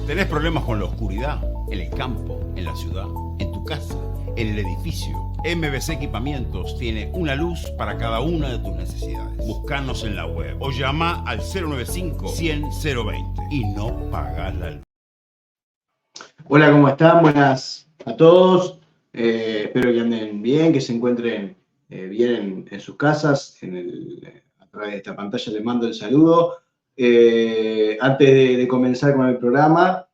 ¿Tenés problemas con la oscuridad? En el campo, en la ciudad, en tu casa, en el edificio. MBC Equipamientos tiene una luz para cada una de tus necesidades. Búscanos en la web o llama al 095-100-020 y no pagas la luz. Hola, ¿cómo están? Buenas a todos. Espero que anden bien, que se encuentren bien en sus casas. A través de esta pantalla les mando el saludo. Antes de comenzar con el programa,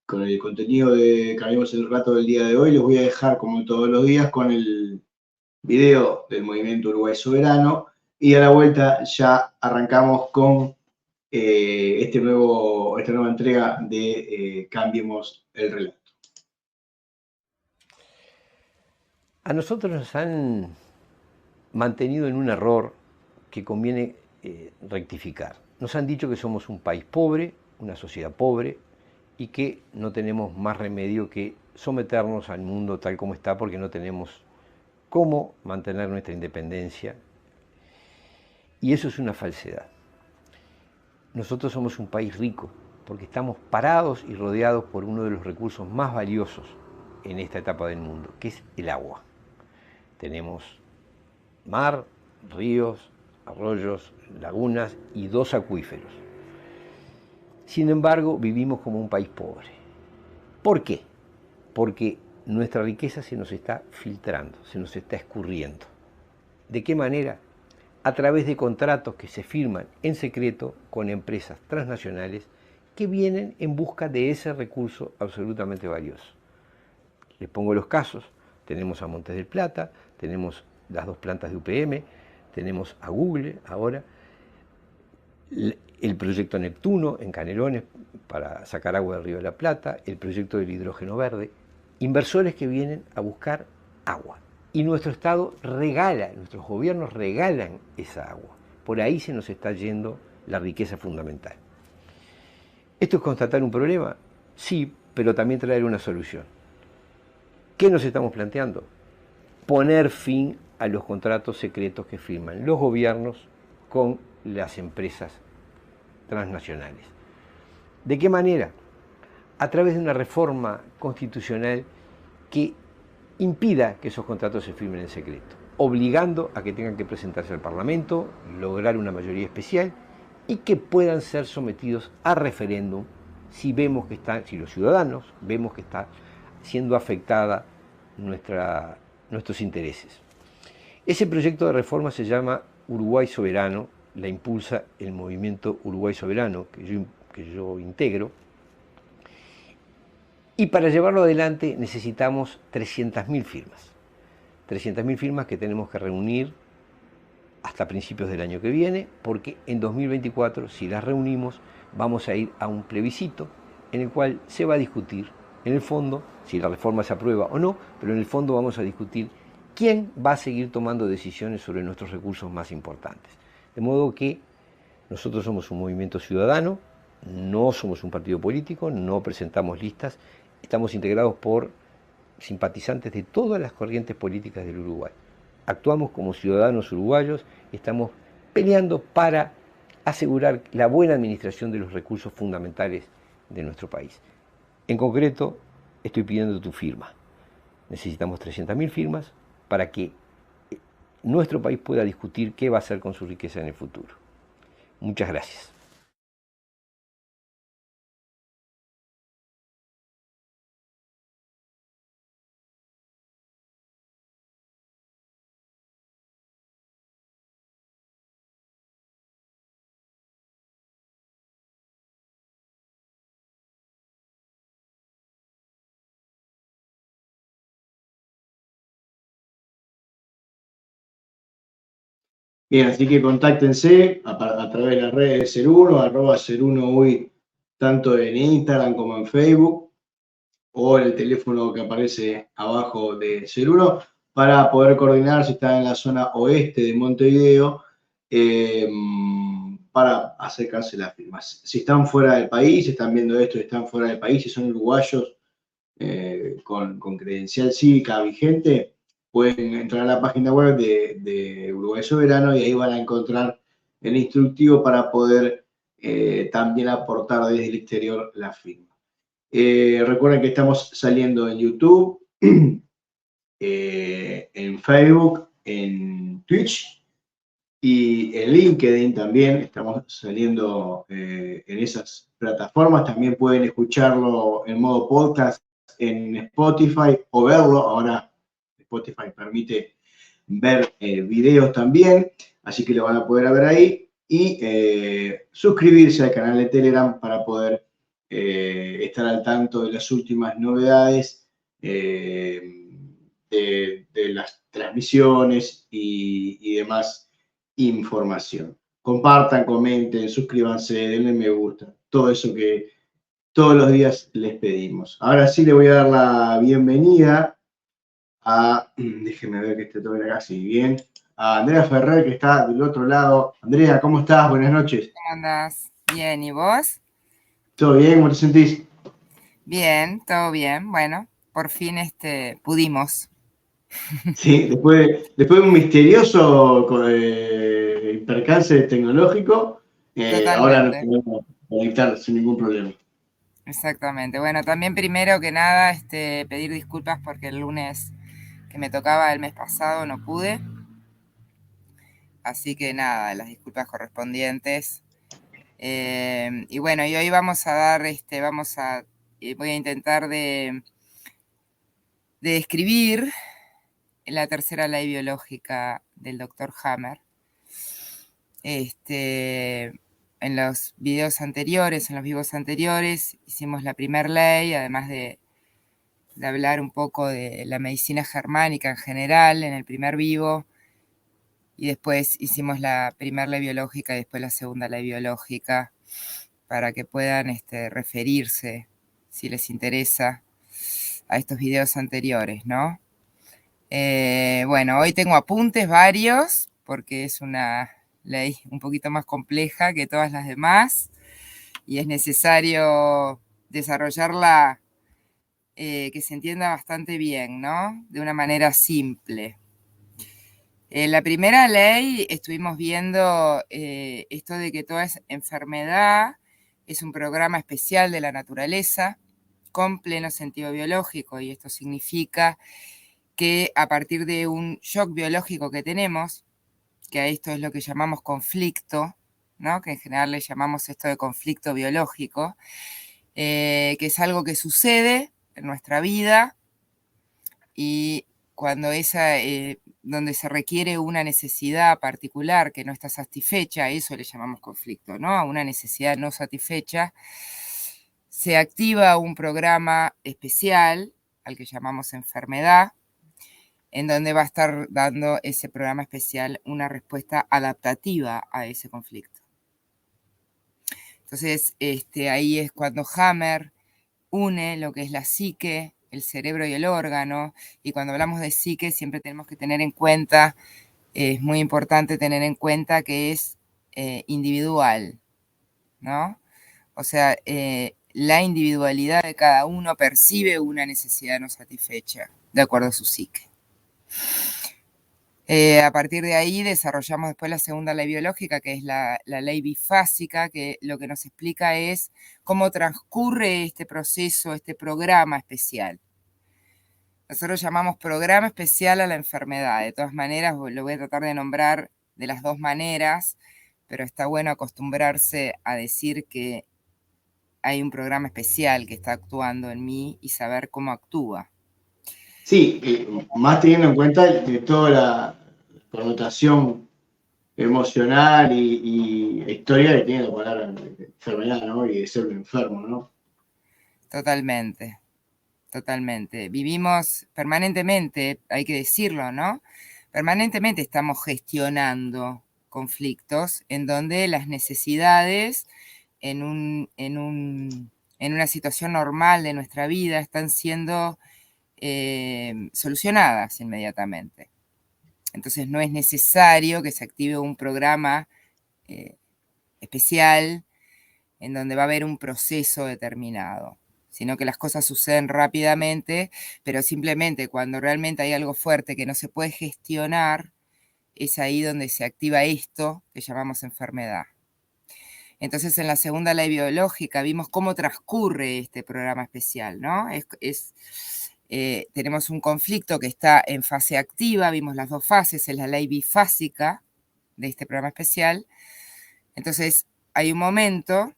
con el contenido que haremos el rato del día de hoy, les voy a dejar, como todos los días, con el video del Movimiento Uruguay Soberano. Y a la vuelta ya arrancamos con esta nueva entrega de Cambiemos el Relato. A nosotros nos han mantenido en un error que conviene rectificar. Nos han dicho que somos un país pobre, una sociedad pobre, y que no tenemos más remedio que someternos al mundo tal como está porque no tenemos cómo mantener nuestra independencia. Y eso es una falsedad. Nosotros somos un país rico porque estamos parados y rodeados por uno de los recursos más valiosos en esta etapa del mundo, que es el agua. Tenemos mar, ríos, arroyos, lagunas y 2 acuíferos. Sin embargo, vivimos como un país pobre. ¿Por qué? Porque nuestra riqueza se nos está filtrando, se nos está escurriendo. ¿De qué manera? A través de contratos que se firman en secreto con empresas transnacionales que vienen en busca de ese recurso absolutamente valioso. Les pongo los casos. Tenemos a Montes del Plata, tenemos las 2 plantas de UPM, tenemos a Google ahora, el proyecto Neptuno en Canelones para sacar agua del Río de la Plata, el proyecto del hidrógeno verde, inversores que vienen a buscar agua. Y nuestro Estado regala, nuestros gobiernos regalan esa agua. Por ahí se nos está yendo la riqueza fundamental. ¿Esto es constatar un problema? Sí, pero también traer una solución. ¿Qué nos estamos planteando? Poner fin a los contratos secretos que firman los gobiernos con las empresas transnacionales. ¿De qué manera? A través de una reforma constitucional que impida que esos contratos se firmen en secreto, obligando a que tengan que presentarse al Parlamento, lograr una mayoría especial y que puedan ser sometidos a referéndum si los ciudadanos vemos que está siendo afectada nuestros intereses. Ese proyecto de reforma se llama Uruguay Soberano, la impulsa el Movimiento Uruguay Soberano, que yo integro, y para llevarlo adelante necesitamos 300.000 firmas. 300.000 firmas que tenemos que reunir hasta principios del año que viene, porque en 2024, si las reunimos, vamos a ir a un plebiscito en el cual se va a discutir, en el fondo, si la reforma se aprueba o no, pero en el fondo vamos a discutir quién va a seguir tomando decisiones sobre nuestros recursos más importantes. De modo que nosotros somos un movimiento ciudadano, no somos un partido político, no presentamos listas, estamos integrados por simpatizantes de todas las corrientes políticas del Uruguay. Actuamos como ciudadanos uruguayos, estamos peleando para asegurar la buena administración de los recursos fundamentales de nuestro país. En concreto, estoy pidiendo tu firma. Necesitamos 300.000 firmas para que nuestro país pueda discutir qué va a hacer con su riqueza en el futuro. Muchas gracias. Bien, así que contáctense a través de las redes de Ser1, @Ser1Uy, tanto en Instagram como en Facebook, o en el teléfono que aparece abajo de Ser1, para poder coordinar si están en la zona oeste de Montevideo, para acercarse las firmas. Si están fuera del país, están viendo esto y están fuera del país, si son uruguayos con credencial cívica vigente, pueden entrar a la página web de Uruguay Soberano y ahí van a encontrar el instructivo para poder también aportar desde el exterior la firma. Recuerden que estamos saliendo en YouTube, en Facebook, en Twitch y en LinkedIn también. Estamos saliendo en esas plataformas. También pueden escucharlo en modo podcast en Spotify o verlo. Ahora Spotify permite ver videos también, así que lo van a poder ver ahí. Y suscribirse al canal de Telegram para poder estar al tanto de las últimas novedades de las transmisiones y demás información. Compartan, comenten, suscríbanse, denle me gusta, todo eso que todos los días les pedimos. Ahora sí le voy a dar la bienvenida a, déjenme ver que esté todo acá, sí, bien, a Andrea Ferrer, que está del otro lado. Andrea, ¿cómo estás? Buenas noches. ¿Cómo andás? Bien, ¿y vos? ¿Todo bien? ¿Cómo te sentís? Bien, todo bien. Bueno, por fin pudimos. Sí, después de un misterioso percance tecnológico, ahora nos Totalmente, podemos conectar sin ningún problema. exactamente. Bueno, también primero que nada, pedir disculpas porque el lunes que me tocaba el mes pasado no pude. Así que nada, las disculpas correspondientes. Y bueno, y hoy vamos a dar, voy a intentar de describir la tercera ley biológica del Dr. Hammer. En los videos anteriores, en los vivos anteriores, hicimos la primera ley, además de hablar un poco de la medicina germánica en general en el primer vivo, y después hicimos la primera ley biológica y después la segunda ley biológica, para que puedan referirse, si les interesa, a estos videos anteriores, ¿no? Bueno, hoy tengo apuntes varios, porque es una ley un poquito más compleja que todas las demás, y es necesario desarrollarla que se entienda bastante bien, ¿no? De una manera simple. La primera ley estuvimos viendo esto de que toda enfermedad es un programa especial de la naturaleza con pleno sentido biológico, y esto significa que a partir de un shock biológico que tenemos, que a esto es lo que llamamos conflicto, ¿no? Que en general le llamamos esto de conflicto biológico, que es algo que sucede en nuestra vida y cuando donde se requiere una necesidad particular que no está satisfecha, eso le llamamos conflicto, ¿no? A una necesidad no satisfecha, se activa un programa especial, al que llamamos enfermedad, en donde va a estar dando ese programa especial una respuesta adaptativa a ese conflicto. Entonces, ahí es cuando Hammer une lo que es la psique, el cerebro y el órgano, y cuando hablamos de psique siempre tenemos que tener en cuenta, es muy importante tener en cuenta que es individual, ¿no? O sea, la individualidad de cada uno percibe una necesidad no satisfecha, de acuerdo a su psique. A partir de ahí desarrollamos después la segunda ley biológica, que es la ley bifásica, que lo que nos explica es cómo transcurre este proceso, este programa especial. Nosotros llamamos programa especial a la enfermedad. De todas maneras, lo voy a tratar de nombrar de las dos maneras, pero está bueno acostumbrarse a decir que hay un programa especial que está actuando en mí y saber cómo actúa. Sí, más teniendo en cuenta de toda la connotación emocional y historia que tiene la palabra enfermedad, ¿no? Y de ser un enfermo, ¿no? Totalmente, totalmente. Vivimos permanentemente, hay que decirlo, ¿no? Permanentemente estamos gestionando conflictos en donde las necesidades en una situación normal de nuestra vida están siendo solucionadas inmediatamente. Entonces no es necesario que se active un programa especial en donde va a haber un proceso determinado, sino que las cosas suceden rápidamente, pero simplemente cuando realmente hay algo fuerte que no se puede gestionar, es ahí donde se activa esto que llamamos enfermedad. Entonces, en la segunda ley biológica vimos cómo transcurre este programa especial, ¿no? Tenemos un conflicto que está en fase activa, vimos las dos fases, es la ley bifásica de este programa especial. Entonces, hay un momento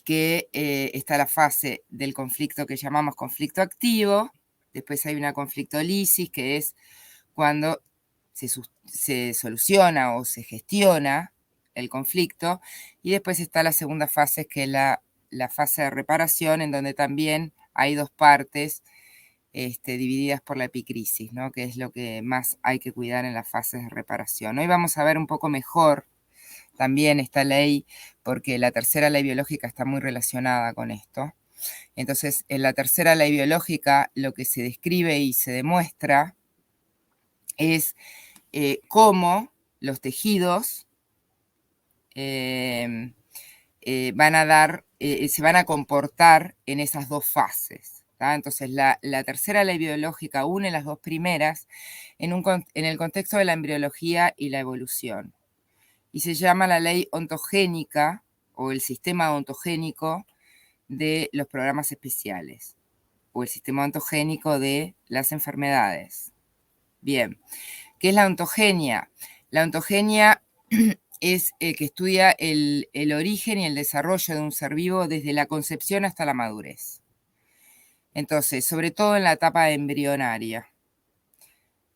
que está la fase del conflicto que llamamos conflicto activo, después hay una conflictolisis, que es cuando se soluciona o se gestiona el conflicto, y después está la segunda fase, que es la fase de reparación, en donde también hay dos partes divididas por la epicrisis, ¿no? Que es lo que más hay que cuidar en las fases de reparación. Hoy vamos a ver un poco mejor también esta ley, porque la tercera ley biológica está muy relacionada con esto. Entonces, en la tercera ley biológica, lo que se describe y se demuestra es cómo los tejidos se van a comportar en esas dos fases. ¿tá? Entonces, la tercera ley biológica une las dos primeras en el contexto de la embriología y la evolución. Y se llama la ley ontogénica o el sistema ontogénico de los programas especiales o el sistema ontogénico de las enfermedades. Bien, ¿qué es la ontogenia? La ontogenia es que estudia el origen y el desarrollo de un ser vivo desde la concepción hasta la madurez. Entonces, sobre todo en la etapa embrionaria.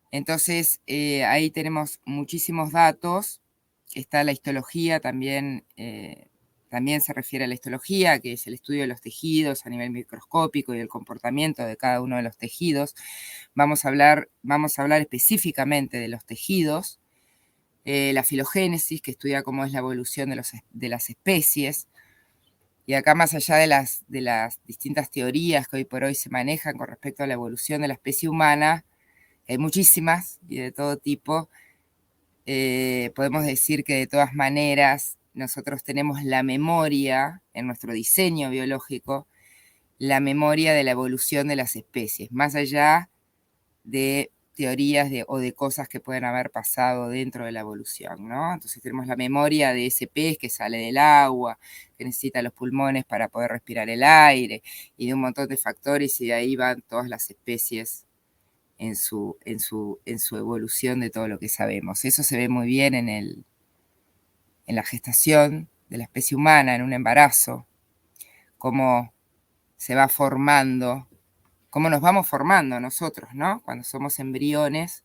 Entonces, ahí tenemos muchísimos datos. Está la histología, también se refiere a la histología, que es el estudio de los tejidos a nivel microscópico y el comportamiento de cada uno de los tejidos. Vamos a hablar específicamente de los tejidos. La filogénesis, que estudia cómo es la evolución de las especies. Y acá, más allá de las distintas teorías que hoy por hoy se manejan con respecto a la evolución de la especie humana, hay muchísimas y de todo tipo. Podemos decir que de todas maneras nosotros tenemos la memoria en nuestro diseño biológico, la memoria de la evolución de las especies, más allá de teorías o de cosas que pueden haber pasado dentro de la evolución, ¿no? Entonces tenemos la memoria de ese pez que sale del agua, que necesita los pulmones para poder respirar el aire, y de un montón de factores, y de ahí van todas las especies en su evolución de todo lo que sabemos. Eso se ve muy bien en la gestación de la especie humana, en un embarazo, cómo se va formando, cómo nos vamos formando nosotros, ¿no? Cuando somos embriones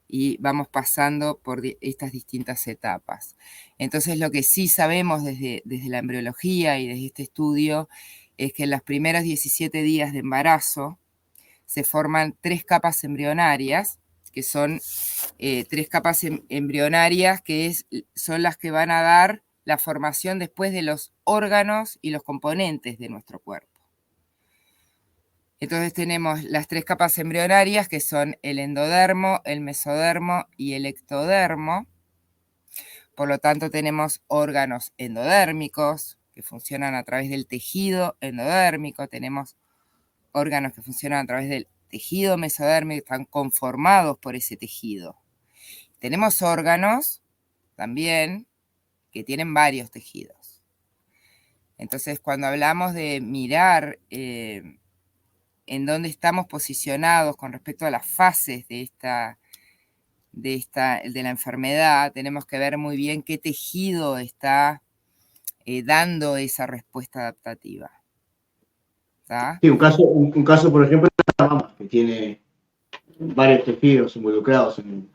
y vamos pasando por estas distintas etapas. Entonces, lo que sí sabemos desde la embriología y desde este estudio es que en los primeros 17 días de embarazo se forman 3 capas embrionarias, que son 3 capas embrionarias que son las que van a dar la formación después de los órganos y los componentes de nuestro cuerpo. Entonces tenemos las 3 capas embrionarias, que son el endodermo, el mesodermo y el ectodermo. Por lo tanto, tenemos órganos endodérmicos que funcionan a través del tejido endodérmico, tenemos órganos que funcionan a través del tejido mesodérmico, están conformados por ese tejido. Tenemos órganos también que tienen varios tejidos. Entonces, cuando hablamos de mirar en dónde estamos posicionados con respecto a las fases de la enfermedad, tenemos que ver muy bien qué tejido está dando esa respuesta adaptativa. ¿Tá? Sí, un caso, por ejemplo, es la mama, que tiene varios tejidos involucrados en...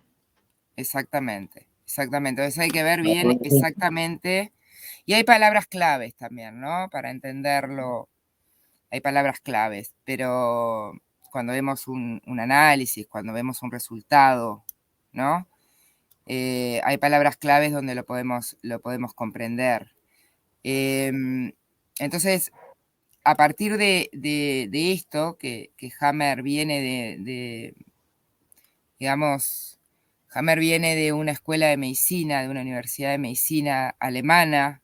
Exactamente. Entonces hay que ver bien exactamente, y hay palabras claves también, ¿no? Para entenderlo, hay palabras claves, pero cuando vemos un análisis, cuando vemos un resultado, ¿no? Hay palabras claves donde lo podemos comprender. Entonces, a partir de esto, que Hammer viene Hammer viene de una escuela de medicina, de una universidad de medicina alemana,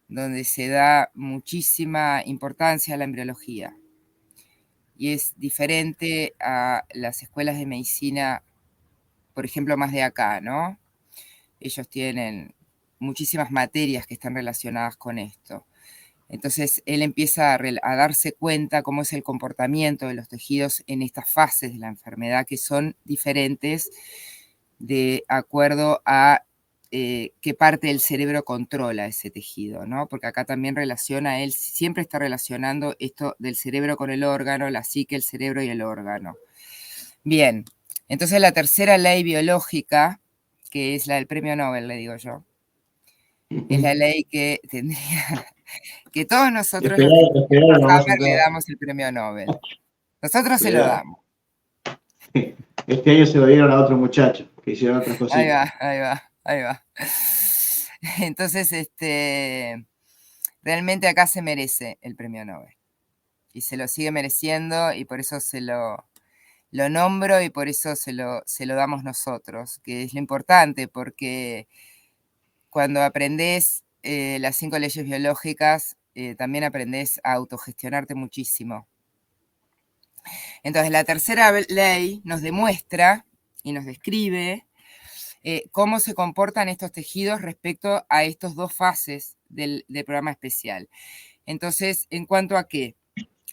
donde se da muchísima importancia a la embriología. Y es diferente a las escuelas de medicina, por ejemplo, más de acá, ¿no? Ellos tienen muchísimas materias que están relacionadas con esto. Entonces, él empieza a darse cuenta cómo es el comportamiento de los tejidos en estas fases de la enfermedad, que son diferentes de acuerdo a qué parte del cerebro controla ese tejido, ¿no? Porque acá también él siempre está relacionando esto del cerebro con el órgano, la psique, el cerebro y el órgano. Bien, entonces la tercera ley biológica, que es la del premio Nobel, le digo yo, es la ley que tendría que todos nosotros los que Esperaron nomás Hammer le sentado. damos el premio Nobel. Nosotros se lo damos. Este año se lo dieron a otro muchacho, que hicieron otras Ahí cositas. va, ahí va, ahí va. Entonces, realmente acá se merece el premio Nobel. Y se lo sigue mereciendo y por eso lo nombro y por eso se lo damos nosotros, que es lo importante, porque cuando aprendés las 5 leyes biológicas, también aprendés a autogestionarte muchísimo. Entonces, la tercera ley nos demuestra y nos describe cómo se comportan estos tejidos respecto a estas dos fases del programa especial. Entonces, ¿en cuanto a qué?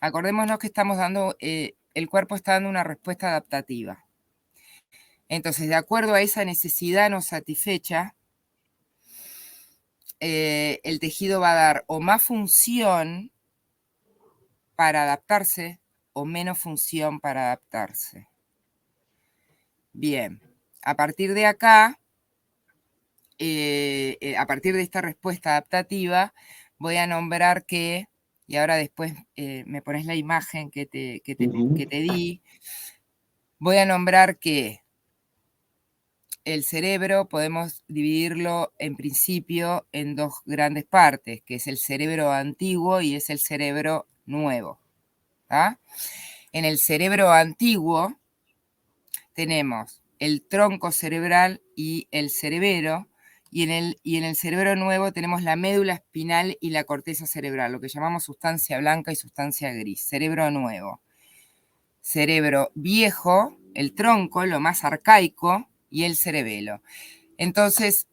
Acordémonos que estamos dando, el cuerpo está dando una respuesta adaptativa. Entonces, de acuerdo a esa necesidad no satisfecha, el tejido va a dar o más función para adaptarse o menos función para adaptarse. Bien, a partir de acá, a partir de esta respuesta adaptativa, voy a nombrar que, y ahora después me pones la imagen que te di, voy a nombrar que el cerebro podemos dividirlo en principio en dos grandes partes, que es el cerebro antiguo y es el cerebro nuevo. ¿Ah? En el cerebro antiguo tenemos el tronco cerebral y el cerebelo, y en el cerebro nuevo tenemos la médula espinal y la corteza cerebral, lo que llamamos sustancia blanca y sustancia gris, cerebro nuevo. Cerebro viejo, el tronco, lo más arcaico, y el cerebelo. Entonces,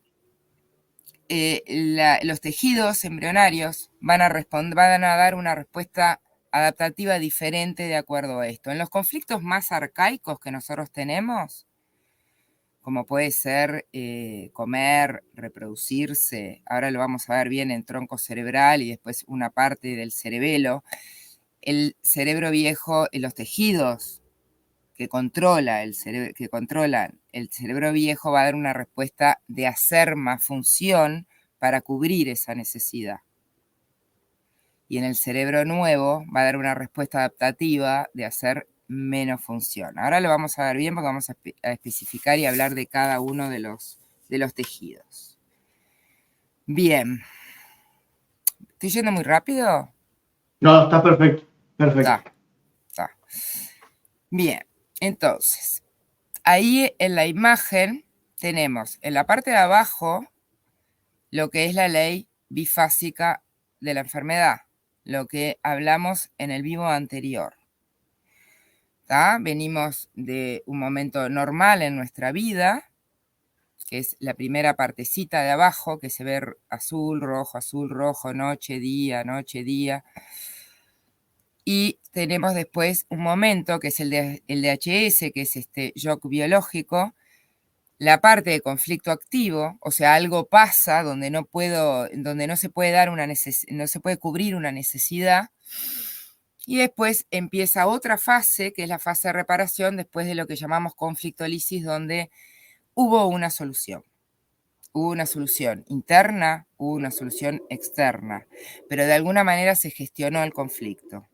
los tejidos embrionarios van a dar una respuesta adaptativa diferente de acuerdo a esto. En los conflictos más arcaicos que nosotros tenemos, como puede ser comer, reproducirse, ahora lo vamos a ver bien en tronco cerebral y después una parte del cerebelo, el cerebro viejo, los tejidos que controlan el cerebro viejo va a dar una respuesta de hacer más función para cubrir esa necesidad. Y en el cerebro nuevo va a dar una respuesta adaptativa de hacer menos función. Ahora lo vamos a ver bien porque vamos a especificar y hablar de cada uno de los tejidos. Bien. ¿Estoy yendo muy rápido? No, está perfecto. Perfecto. Está. Bien, entonces, ahí en la imagen tenemos en la parte de abajo lo que es la ley bifásica de la enfermedad, lo que hablamos en el vivo anterior. ¿Tá? Venimos de un momento normal en nuestra vida, que es la primera partecita de abajo, que se ve azul, rojo, noche, día. Y tenemos después un momento, que es el DHS, que es este shock biológico, la parte de conflicto activo, o sea, algo pasa donde no se puede dar no se puede cubrir una necesidad. Y después empieza otra fase, que es la fase de reparación, después de lo que llamamos conflictólisis, donde hubo una solución. Hubo una solución interna, hubo una solución externa, pero de alguna manera se gestionó el conflicto.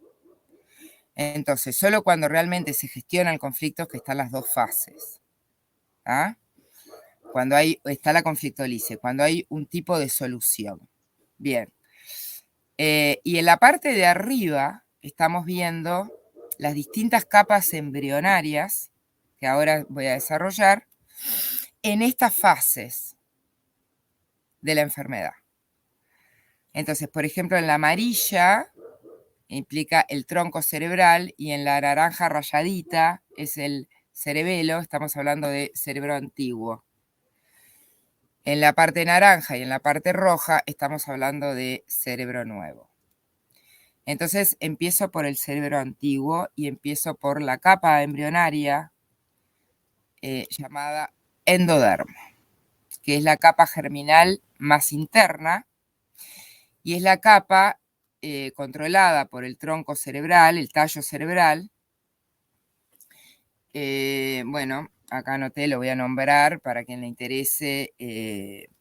Entonces, solo cuando realmente se gestiona el conflicto es que están las dos fases. ¿Ah? Cuando está la conflictólisis, cuando hay un tipo de solución. Bien. Y en la parte de arriba estamos viendo las distintas capas embrionarias, que ahora voy a desarrollar, en estas fases de la enfermedad. Entonces, por ejemplo, en la amarilla implica el tronco cerebral y en la naranja rayadita es el cerebelo, estamos hablando de cerebro antiguo. En la parte naranja y en la parte roja estamos hablando de cerebro nuevo. Entonces empiezo por el cerebro antiguo y empiezo por la capa embrionaria llamada endodermo, que es la capa germinal más interna y es la capa controlada por el tronco cerebral, el tallo cerebral. Bueno, acá anoté, lo voy a nombrar para quien le interese,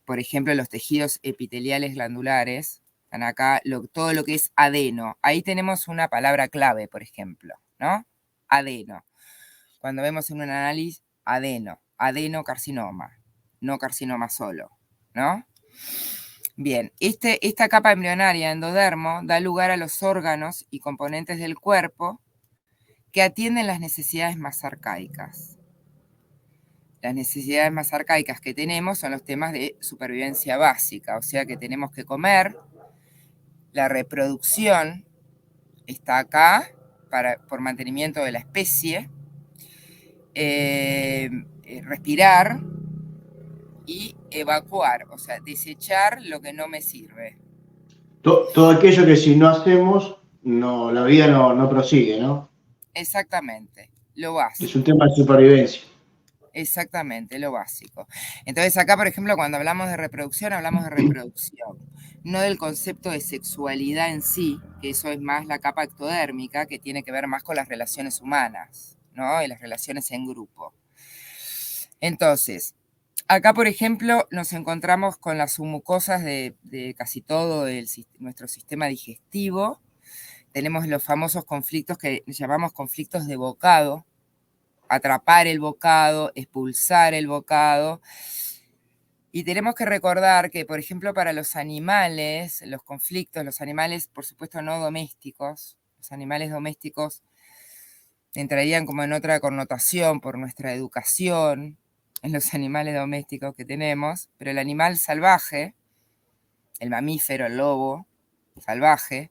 por ejemplo, los tejidos epiteliales glandulares. Están acá todo lo que es adeno. Ahí tenemos una palabra clave, por ejemplo, ¿no? Adeno. Cuando vemos en un análisis, adenocarcinoma, no carcinoma solo, ¿no? Bien, esta capa embrionaria endodermo da lugar a los órganos y componentes del cuerpo que atienden las necesidades más arcaicas. Las necesidades más arcaicas que tenemos son los temas de supervivencia básica, o sea que tenemos que comer, la reproducción está acá por mantenimiento de la especie, respirar y evacuar, o sea, desechar lo que no me sirve. Todo aquello que si no hacemos, no, la vida no prosigue, ¿no? Exactamente, lo básico. Es un tema de supervivencia. Exactamente, lo básico. Entonces acá, por ejemplo, cuando hablamos de reproducción, no del concepto de sexualidad en sí, que eso es más la capa ectodérmica, que tiene que ver más con las relaciones humanas, ¿no? Y las relaciones en grupo. Entonces, acá, por ejemplo, nos encontramos con las submucosas de casi todo nuestro sistema digestivo. Tenemos los famosos conflictos que llamamos conflictos de bocado, atrapar el bocado, expulsar el bocado. Y tenemos que recordar que, por ejemplo, para los animales, los conflictos, los animales, por supuesto, no domésticos, los animales domésticos entrarían como en otra connotación por nuestra educación en los animales domésticos que tenemos, pero el animal salvaje, el mamífero, el lobo salvaje,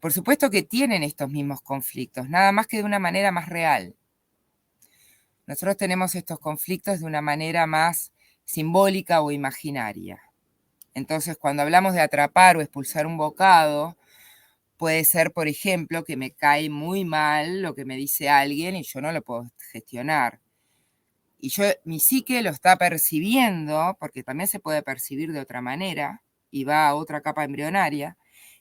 por supuesto que tienen estos mismos conflictos, nada más que de una manera más real. Nosotros tenemos estos conflictos de una manera más simbólica o imaginaria. Entonces, cuando hablamos de atrapar o expulsar un bocado, puede ser, por ejemplo, que me cae muy mal lo que me dice alguien y yo no lo puedo gestionar. Y mi psique lo está percibiendo, porque también se puede percibir de otra manera, y va a otra capa embrionaria.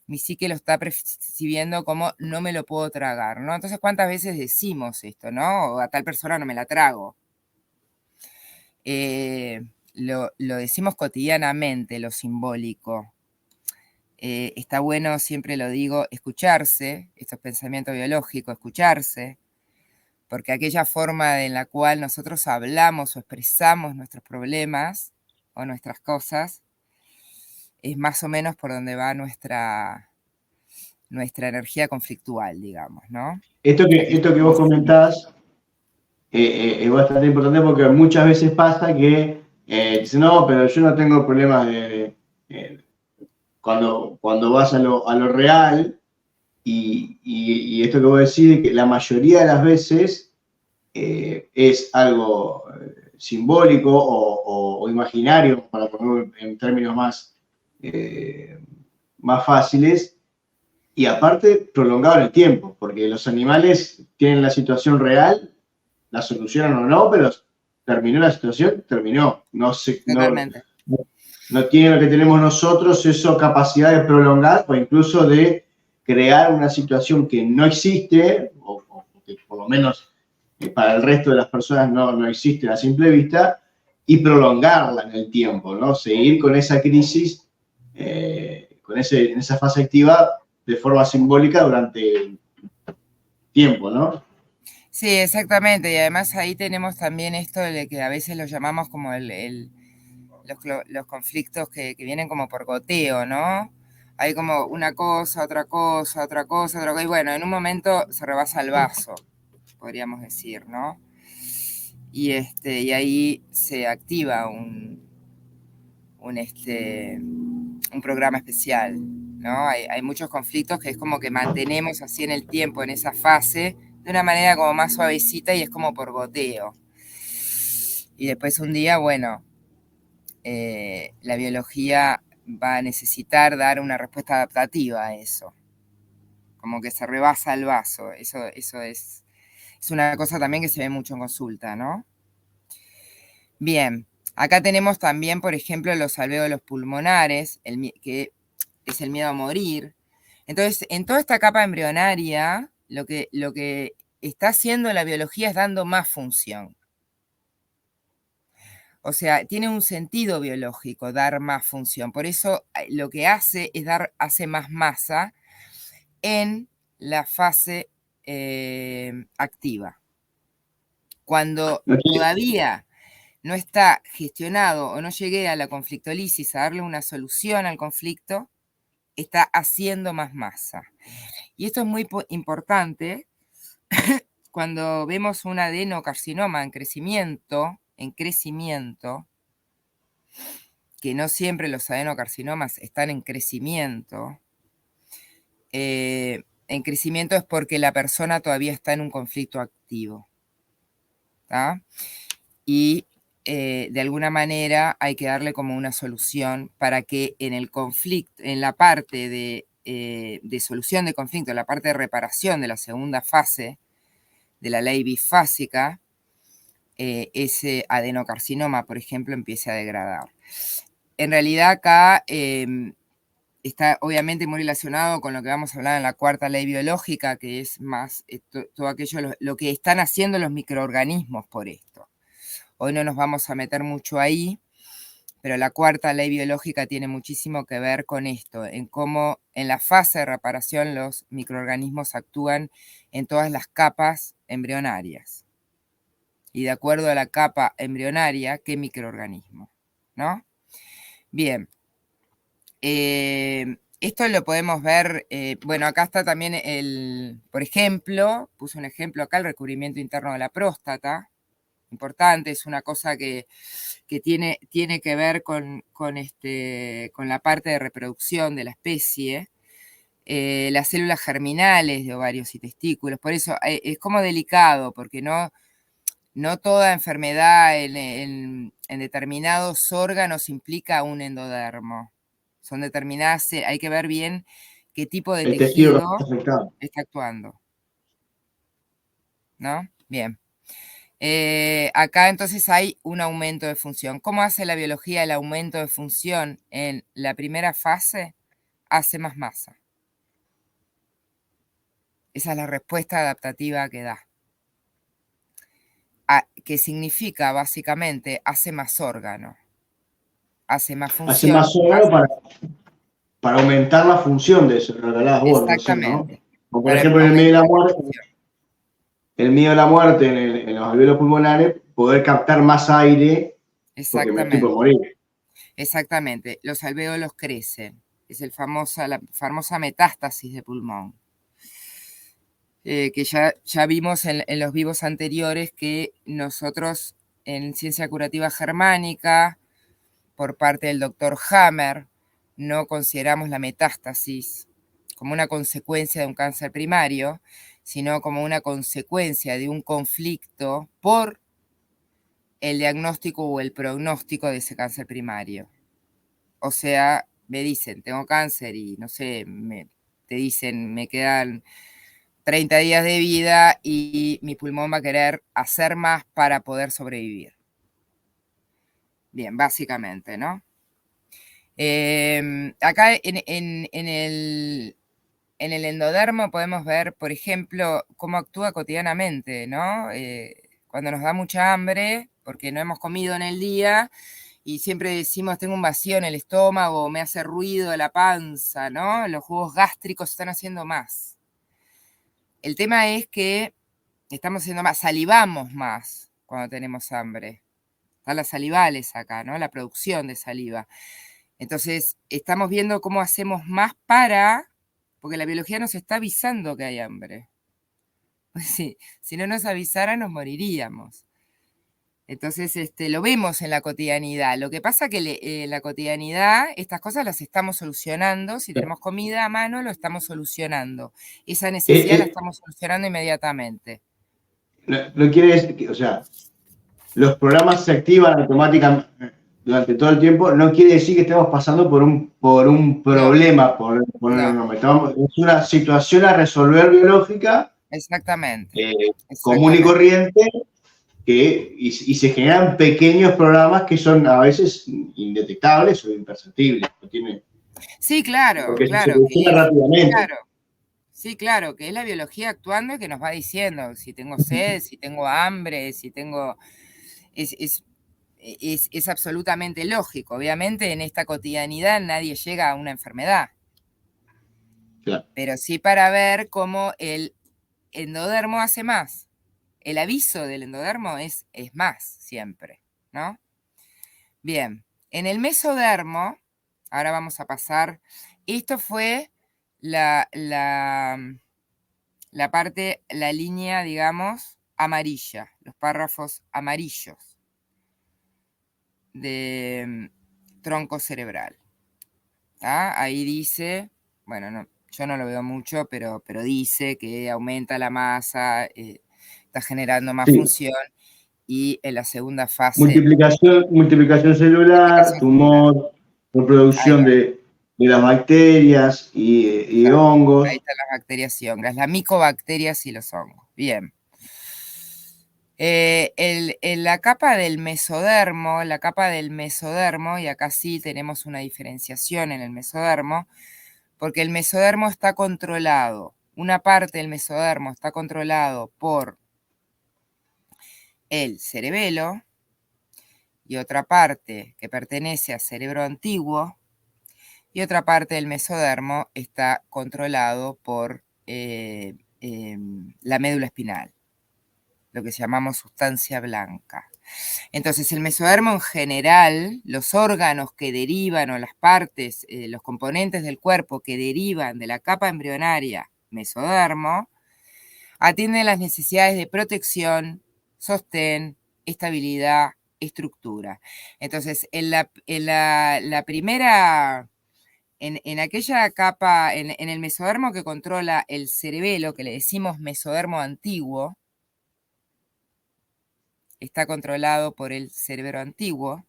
Mi psique lo está percibiendo como no me lo puedo tragar, ¿no? Entonces, ¿cuántas veces decimos esto, no? O a tal persona no me la trago. Lo decimos cotidianamente, lo simbólico. Está bueno, siempre lo digo, escucharse, esto es pensamiento biológico, escucharse, porque aquella forma en la cual nosotros hablamos o expresamos nuestros problemas o nuestras cosas es más o menos por donde va nuestra energía conflictual, digamos, ¿no? Esto que vos comentás es bastante importante porque muchas veces pasa que dicen, no, pero yo no tengo problemas cuando vas a lo real, y esto que vos decís, que la mayoría de las veces es algo simbólico o imaginario, para ponerlo en términos más fáciles, y aparte prolongado en el tiempo, porque los animales tienen la situación real, la solucionan o no, pero terminó la situación, terminó. No tiene lo que tenemos nosotros, eso capacidad de prolongar o incluso de crear una situación que no existe, o que por lo menos para el resto de las personas no existe a simple vista, y prolongarla en el tiempo, ¿no? Seguir con esa crisis, en esa fase activa de forma simbólica durante tiempo, ¿no? Sí, exactamente, y además ahí tenemos también esto de que a veces lo llamamos como los conflictos que vienen como por goteo, ¿no? Hay como una cosa, otra cosa, otra cosa, otra cosa, y bueno, en un momento se rebasa el vaso, podríamos decir, ¿no? Y ahí se activa un programa especial, ¿no? Hay muchos conflictos que es como que mantenemos así en el tiempo, en esa fase, de una manera como más suavecita y es como por goteo. Y después un día, bueno, la biología va a necesitar dar una respuesta adaptativa a eso. Como que se rebasa el vaso. Eso es una cosa también que se ve mucho en consulta, ¿no? Bien, acá tenemos también, por ejemplo, los alvéolos pulmonares, que es el miedo a morir. Entonces, en toda esta capa embrionaria, lo que está haciendo la biología es dando más función. O sea, tiene un sentido biológico dar más función. Por eso lo que hace es hace más masa en la fase activa. Cuando todavía no está gestionado o no llegué a la conflictolisis a darle una solución al conflicto, está haciendo más masa. Y esto es muy importante cuando vemos un adenocarcinoma en crecimiento, que no siempre los adenocarcinomas están en crecimiento. En crecimiento es porque la persona todavía está en un conflicto activo. ¿Tá? Y de alguna manera hay que darle como una solución para que en el conflicto, en la parte de solución de conflicto, en la parte de reparación de la segunda fase de la ley bifásica, ese adenocarcinoma, por ejemplo, empiece a degradar. En realidad acá está obviamente muy relacionado con lo que vamos a hablar en la cuarta ley biológica, que es más todo aquello, lo que están haciendo los microorganismos por esto. Hoy no nos vamos a meter mucho ahí, pero la cuarta ley biológica tiene muchísimo que ver con esto, en cómo en la fase de reparación los microorganismos actúan en todas las capas embrionarias. Y de acuerdo a la capa embrionaria, ¿qué microorganismo? ¿No? Bien. Esto lo podemos ver, bueno, acá está también por ejemplo, puse un ejemplo acá, el recubrimiento interno de la próstata. Importante, es una cosa que tiene que ver con la parte de reproducción de la especie. Las células germinales de ovarios y testículos, por eso es como delicado, porque no toda enfermedad en determinados órganos implica un endodermo. Son determinadas, hay que ver bien qué tipo de tejido está actuando. ¿No? Bien. Acá entonces hay un aumento de función. ¿Cómo hace la biología el aumento de función en la primera fase? Hace más masa. Esa es la respuesta adaptativa que da. ¿Qué significa básicamente? Hace más órgano. Hace más función. Hace más órgano para aumentar la función de eso, lo que hablabas vos, exactamente. ¿no? Como por ejemplo en el medio de la muerte. El miedo a la muerte en los alvéolos pulmonares, poder captar más aire porque me estoy por morir. Exactamente, los alvéolos crecen. Es la famosa metástasis de pulmón. Que ya vimos en los vivos anteriores que nosotros en Ciencia Curativa Germánica, por parte del doctor Hammer, no consideramos la metástasis como una consecuencia de un cáncer primario, sino como una consecuencia de un conflicto por el diagnóstico o el pronóstico de ese cáncer primario. O sea, me dicen, tengo cáncer y no sé, te dicen, me quedan 30 días de vida y mi pulmón va a querer hacer más para poder sobrevivir. Bien, básicamente, ¿no? Acá en el endodermo podemos ver, por ejemplo, cómo actúa cotidianamente, ¿no? Cuando nos da mucha hambre, porque no hemos comido en el día, y siempre decimos, tengo un vacío en el estómago, me hace ruido la panza, ¿no? Los jugos gástricos están haciendo más. El tema es que estamos haciendo más, salivamos más cuando tenemos hambre. Están las salivales acá, ¿no? La producción de saliva. Entonces, estamos viendo cómo hacemos más porque la biología nos está avisando que hay hambre. Si no nos avisara, nos moriríamos. Entonces, lo vemos en la cotidianidad. Lo que pasa que en la cotidianidad estas cosas las estamos solucionando. Si tenemos comida a mano, lo estamos solucionando. Esa necesidad la estamos solucionando inmediatamente. No quiere decir que, o sea, los programas se activan automáticamente. durante todo el tiempo, no quiere decir que estemos pasando por un problema, No. es una situación a resolver biológica Exactamente, común y exactamente. corriente, y se generan pequeños programas que son a veces indetectables o imperceptibles, Sí, claro, porque se claro, que soluciona es, rápidamente. claro, sí, claro, que es la biología actuando y que nos va diciendo si tengo sed, si tengo hambre, si tengo... Es, es, es absolutamente lógico. Obviamente en esta cotidianidad nadie llega a una enfermedad, Claro. pero sí para ver cómo el endodermo hace más. El aviso del endodermo es más siempre, ¿no? Bien, en el mesodermo, ahora vamos a pasar, esto fue la parte, la línea, digamos, amarilla, los párrafos amarillos de tronco cerebral. ¿Tá? Ahí dice, bueno, no, yo no lo veo mucho, pero dice que aumenta la masa, está generando más Sí. función, y en la segunda fase... Multiplicación celular, multiplicación celular. tumor, Ahí reproducción va. de las bacterias y Ahí hongos. están las bacterias y hongos, las micobacterias y los hongos. Bien. La capa del mesodermo, y acá sí tenemos una diferenciación en el mesodermo, porque el mesodermo está controlado, una parte del mesodermo está controlado por el cerebelo y otra parte que pertenece al cerebro antiguo, y otra parte del mesodermo está controlado por la médula espinal, lo que llamamos sustancia blanca. Entonces, el mesodermo en general, los órganos que derivan o las partes, los componentes del cuerpo que derivan de la capa embrionaria mesodermo, atienden las necesidades de protección, sostén, estabilidad, estructura. Entonces, en la primera... En aquella capa, en el mesodermo que controla el cerebelo, que le decimos mesodermo antiguo, está controlado por el cerebro antiguo,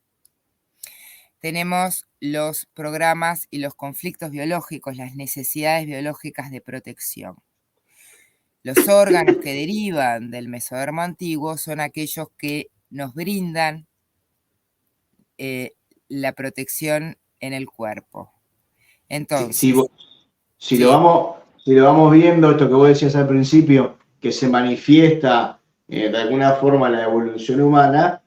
tenemos los programas y los conflictos biológicos, las necesidades biológicas de protección. Los órganos que derivan del mesodermo antiguo son aquellos que nos brindan la protección en el cuerpo. Entonces, Si sí, lo vamos viendo, esto que vos decías al principio, que se manifiesta de alguna forma en la evolución humana,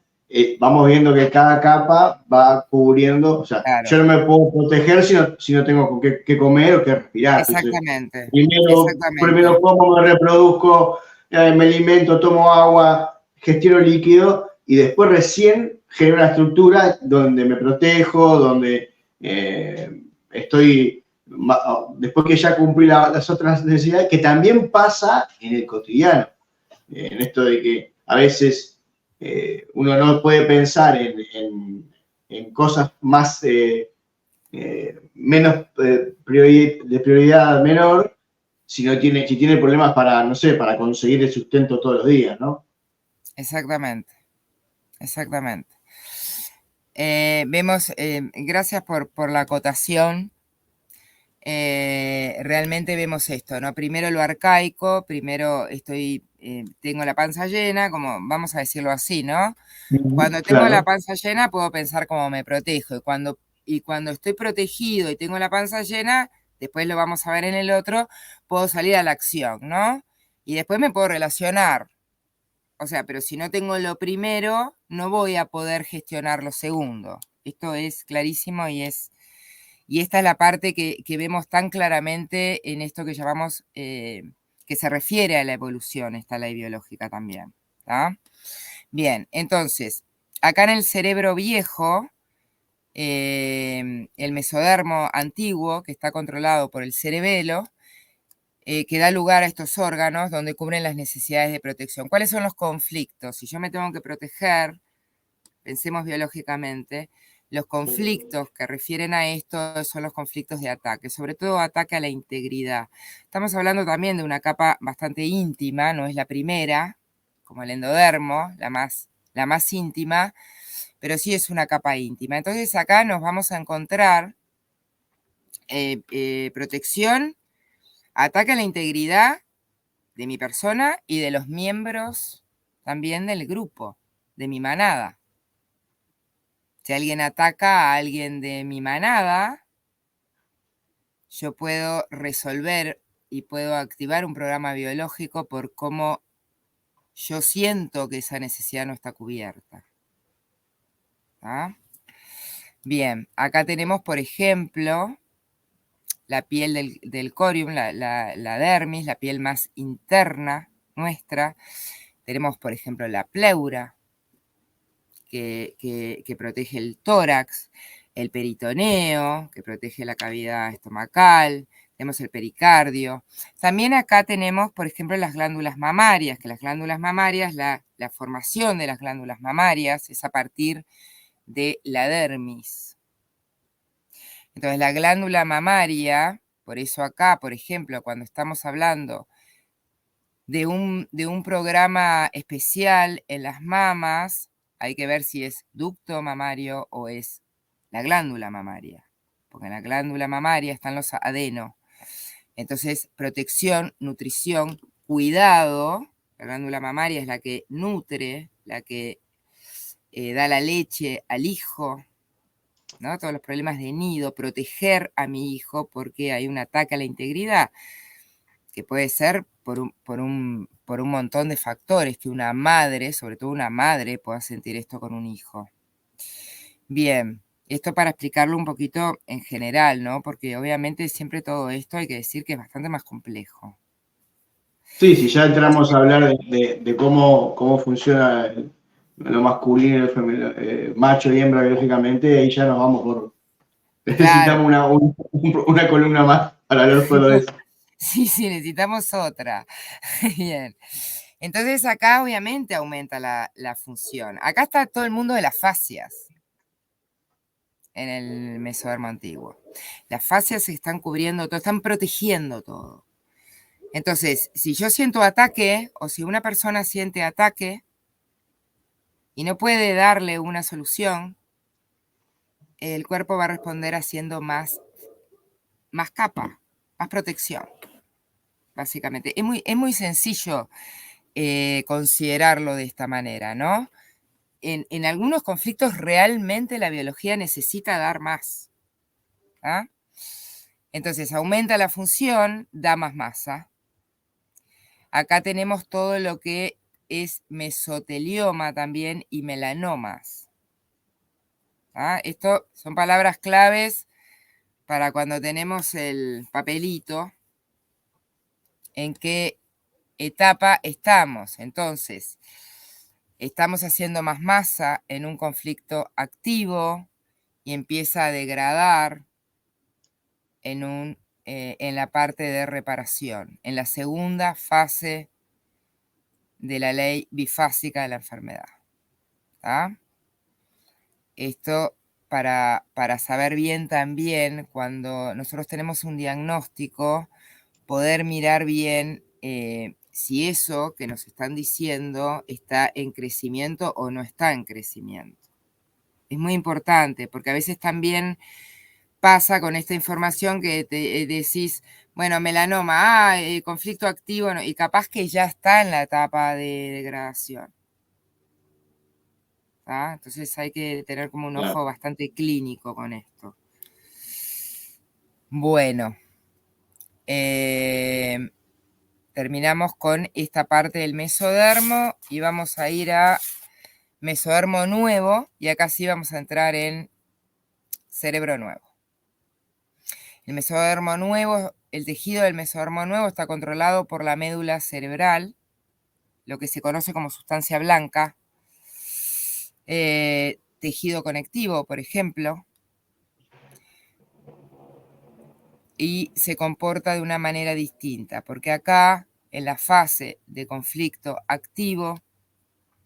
vamos viendo que cada capa va cubriendo, o sea, claro, yo no me puedo proteger si no tengo con qué comer o qué respirar. Entonces, exactamente, primero exactamente. como, me reproduzco, me alimento, tomo agua, gestiono líquido y después recién genero una estructura donde me protejo, donde estoy, después que ya cumplí las otras necesidades, que también pasa en el cotidiano, en esto de que a veces uno no puede pensar en cosas más, menos de prioridad menor, si tiene problemas para, no sé, para conseguir el sustento todos los días, ¿no? Exactamente, exactamente. Vemos, gracias por la acotación. Realmente vemos esto, ¿no? Primero lo arcaico, primero tengo la panza llena, como vamos a decirlo así, ¿no? Cuando tengo la Claro. panza llena puedo pensar cómo me protejo, y cuando estoy protegido y tengo la panza llena, después lo vamos a ver en el otro, puedo salir a la acción, ¿no? Y después me puedo relacionar. O sea, pero si no tengo lo primero, no voy a poder gestionar lo segundo. Esto es clarísimo y esta es la parte que vemos tan claramente en esto que llamamos, que se refiere a la evolución, esta ley biológica también. ¿Tá? Bien, entonces, acá en el cerebro viejo, el mesodermo antiguo, que está controlado por el cerebelo, que da lugar a estos órganos donde cubren las necesidades de protección. ¿Cuáles son los conflictos? Si yo me tengo que proteger, pensemos biológicamente, los conflictos que refieren a esto son los conflictos de ataque, sobre todo ataque a la integridad. Estamos hablando también de una capa bastante íntima, no es la primera, como el endodermo, la más íntima, pero sí es una capa íntima. Entonces acá nos vamos a encontrar protección, ataque a la integridad de mi persona y de los miembros también del grupo, de mi manada. Si alguien ataca a alguien de mi manada, yo puedo resolver y puedo activar un programa biológico por cómo yo siento que esa necesidad no está cubierta. ¿Ah? Bien, acá tenemos, por ejemplo, la piel del corium, la dermis, la piel más interna nuestra. Tenemos, por ejemplo, la pleura, que protege el tórax, el peritoneo, que protege la cavidad estomacal, tenemos el pericardio. También acá tenemos, por ejemplo, las glándulas mamarias, que las glándulas mamarias, la formación de las glándulas mamarias es a partir de la dermis. Entonces, la glándula mamaria, por eso acá, por ejemplo, cuando estamos hablando de un programa especial en las mamas, hay que ver si es ducto mamario o es la glándula mamaria, porque en la glándula mamaria están los adeno. Entonces, protección, nutrición, cuidado. La glándula mamaria es la que nutre, la que da la leche al hijo, ¿no? Todos los problemas de nido, proteger a mi hijo porque hay un ataque a la integridad, que puede ser por un montón de factores, que una madre, sobre todo una madre, pueda sentir esto con un hijo. Bien, esto para explicarlo un poquito en general, ¿no? Porque obviamente siempre todo esto hay que decir que es bastante más complejo. Sí, si ya entramos a hablar de cómo funciona lo masculino y lo femenino, macho y hembra biológicamente, ahí ya nos vamos por... Claro. Necesitamos una columna más para hablar solo de eso. Sí, necesitamos otra. Bien. Entonces acá obviamente aumenta la función. Acá está todo el mundo de las fascias en el mesodermo antiguo. Las fascias se están cubriendo todo, están protegiendo todo. Entonces, si yo siento ataque o si una persona siente ataque y no puede darle una solución, el cuerpo va a responder haciendo más capa, más protección, básicamente. Es muy sencillo considerarlo de esta manera, ¿no? En algunos conflictos realmente la biología necesita dar más. ¿Ah? Entonces, aumenta la función, da más masa. Acá tenemos todo lo que es mesotelioma también y melanomas. ¿Ah? Esto son palabras claves para cuando tenemos el papelito, en qué etapa estamos. Entonces, estamos haciendo más masa en un conflicto activo y empieza a degradar en la parte de reparación, en la segunda fase de la ley bifásica de la enfermedad. ¿Tá? Esto para saber bien también, cuando nosotros tenemos un diagnóstico, poder mirar bien si eso que nos están diciendo está en crecimiento o no está en crecimiento. Es muy importante, porque a veces también pasa con esta información que te decís, bueno, melanoma, conflicto activo, no, y capaz que ya está en la etapa de degradación. ¿Ah? Entonces hay que tener como un ojo bastante clínico con esto. Bueno, terminamos con esta parte del mesodermo y vamos a ir a mesodermo nuevo, y acá sí vamos a entrar en cerebro nuevo. El mesodermo nuevo, el tejido del mesodermo nuevo está controlado por la médula cerebral, lo que se conoce como sustancia blanca, tejido conectivo, por ejemplo, y se comporta de una manera distinta, porque acá, en la fase de conflicto activo,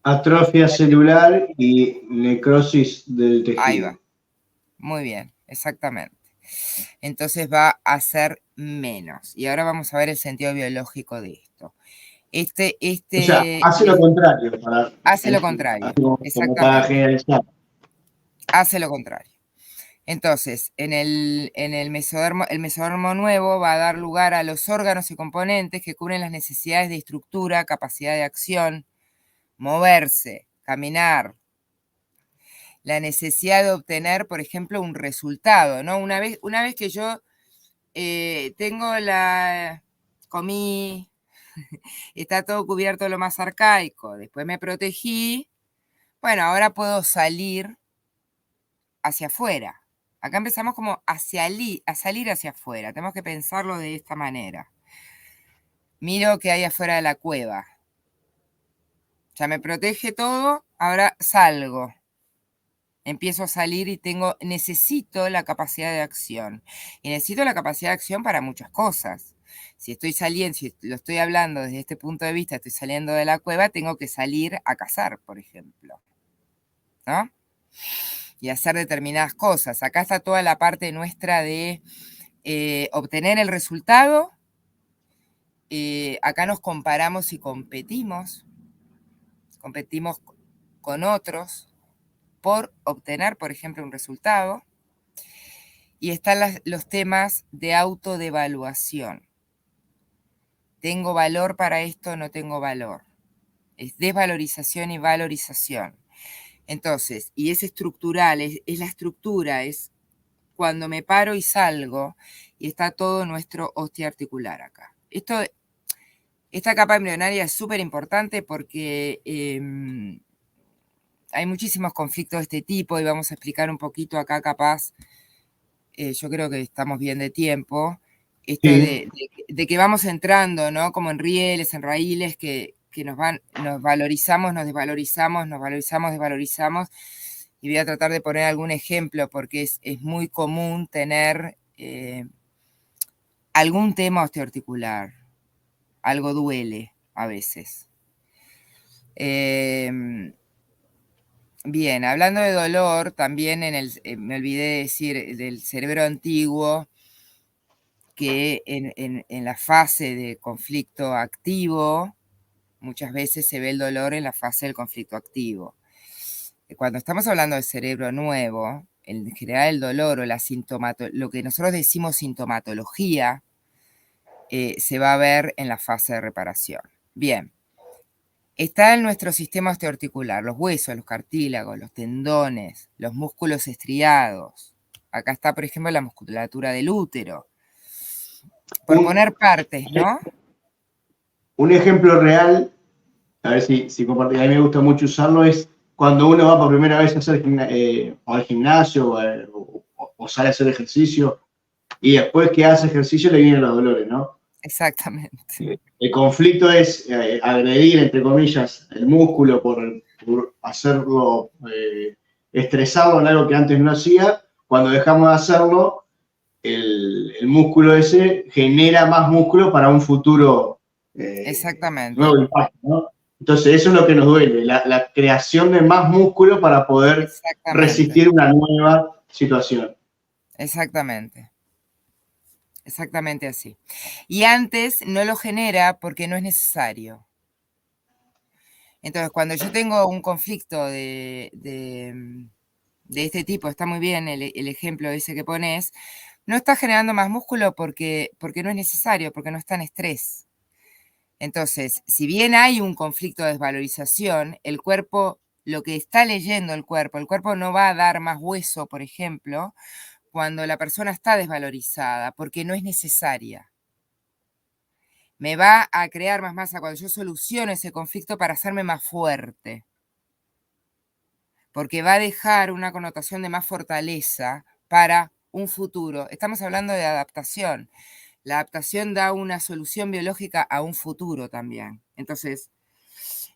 atrofia celular y necrosis del tejido. Ahí va. Muy bien, exactamente. Entonces va a ser menos. Y ahora vamos a ver el sentido biológico de esto. O sea, hace lo contrario. Hace lo contrario. Como para generalizar. hace lo contrario. Entonces, en el mesodermo nuevo va a dar lugar a los órganos y componentes que cubren las necesidades de estructura, capacidad de acción, moverse, caminar, la necesidad de obtener, por ejemplo, un resultado, ¿no? Una vez que yo comí, está todo cubierto de lo más arcaico, después me protegí, bueno, ahora puedo salir hacia afuera. Acá empezamos como a salir hacia afuera, tenemos que pensarlo de esta manera. Miro qué hay afuera de la cueva. Ya me protege todo, ahora salgo. Empiezo a salir y necesito la capacidad de acción. Y necesito la capacidad de acción para muchas cosas. Si lo estoy hablando desde este punto de vista, estoy saliendo de la cueva, tengo que salir a cazar, por ejemplo, ¿no? Y hacer determinadas cosas. Acá está toda la parte nuestra de obtener el resultado. Acá nos comparamos y competimos con otros por obtener, por ejemplo, un resultado. Y están los temas de autodevaluación. ¿Tengo valor para esto? No tengo valor. Es desvalorización y valorización. Entonces, y es estructural, es la estructura, es cuando me paro y salgo, y está todo nuestro osteoarticular acá. Esta capa embrionaria es súper importante porque hay muchísimos conflictos de este tipo, y vamos a explicar un poquito acá capaz. Yo creo que estamos bien de tiempo. Esto Sí. de que vamos entrando, ¿no? Como en rieles, en raíles, que nos valorizamos, nos desvalorizamos, nos valorizamos, desvalorizamos. Y voy a tratar de poner algún ejemplo porque es muy común tener algún tema osteoarticular. Algo duele a veces. Bien, hablando de dolor, también me olvidé de decir del cerebro antiguo, que en la fase de conflicto activo, muchas veces se ve el dolor en la fase del conflicto activo. Cuando estamos hablando de cerebro nuevo, en general el dolor o lo que nosotros decimos sintomatología, se va a ver en la fase de reparación. Bien, está en nuestro sistema osteoarticular, los huesos, los cartílagos, los tendones, los músculos estriados. Acá está, por ejemplo, la musculatura del útero. Por poner partes, ¿no? Un ejemplo real, a ver si compartí, a mí me gusta mucho usarlo, es cuando uno va por primera vez a hacer al gimnasio o sale a hacer ejercicio, y después que hace ejercicio le vienen los dolores, ¿no? Exactamente. El conflicto es agredir, entre comillas, el músculo por hacerlo, estresarlo en algo que antes no hacía. Cuando dejamos de hacerlo, el músculo ese genera más músculo para un futuro Exactamente. nuevo impacto, ¿no? Entonces eso es lo que nos duele, la creación de más músculo para poder resistir una nueva situación. Exactamente. Exactamente así. Y antes no lo genera porque no es necesario. Entonces, cuando yo tengo un conflicto de este tipo, está muy bien el ejemplo ese que pones, no está generando más músculo porque no es necesario, porque no está en estrés. Entonces, si bien hay un conflicto de desvalorización, el cuerpo, lo que está leyendo el cuerpo no va a dar más hueso, por ejemplo, cuando la persona está desvalorizada, porque no es necesaria. Me va a crear más masa cuando yo soluciono ese conflicto para hacerme más fuerte. Porque va a dejar una connotación de más fortaleza para un futuro. Estamos hablando de adaptación. La adaptación da una solución biológica a un futuro también. Entonces,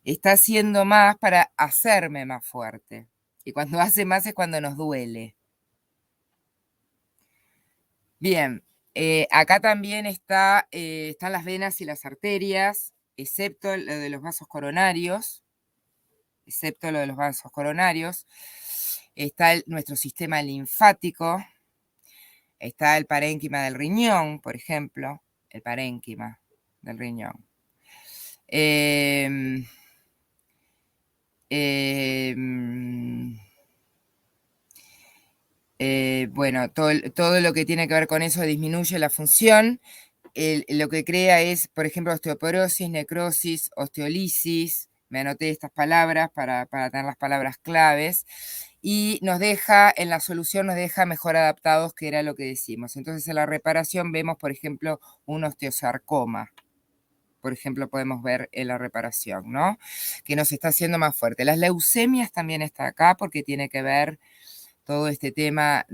está haciendo más para hacerme más fuerte. Y cuando hace más es cuando nos duele. Bien, acá también están las venas y las arterias, excepto lo de los vasos coronarios. Está nuestro sistema linfático. Está el parénquima del riñón, por ejemplo. El parénquima del riñón. bueno, todo lo que tiene que ver con eso disminuye la función. Lo que crea es, por ejemplo, osteoporosis, necrosis, osteolisis. Me anoté estas palabras para tener las palabras claves. Y nos deja, en la solución nos deja mejor adaptados, que era lo que decimos. Entonces en la reparación vemos, por ejemplo, un osteosarcoma. Por ejemplo, podemos ver en la reparación, ¿no? Que nos está haciendo más fuerte. Las leucemias también está acá porque tiene que ver todo este tema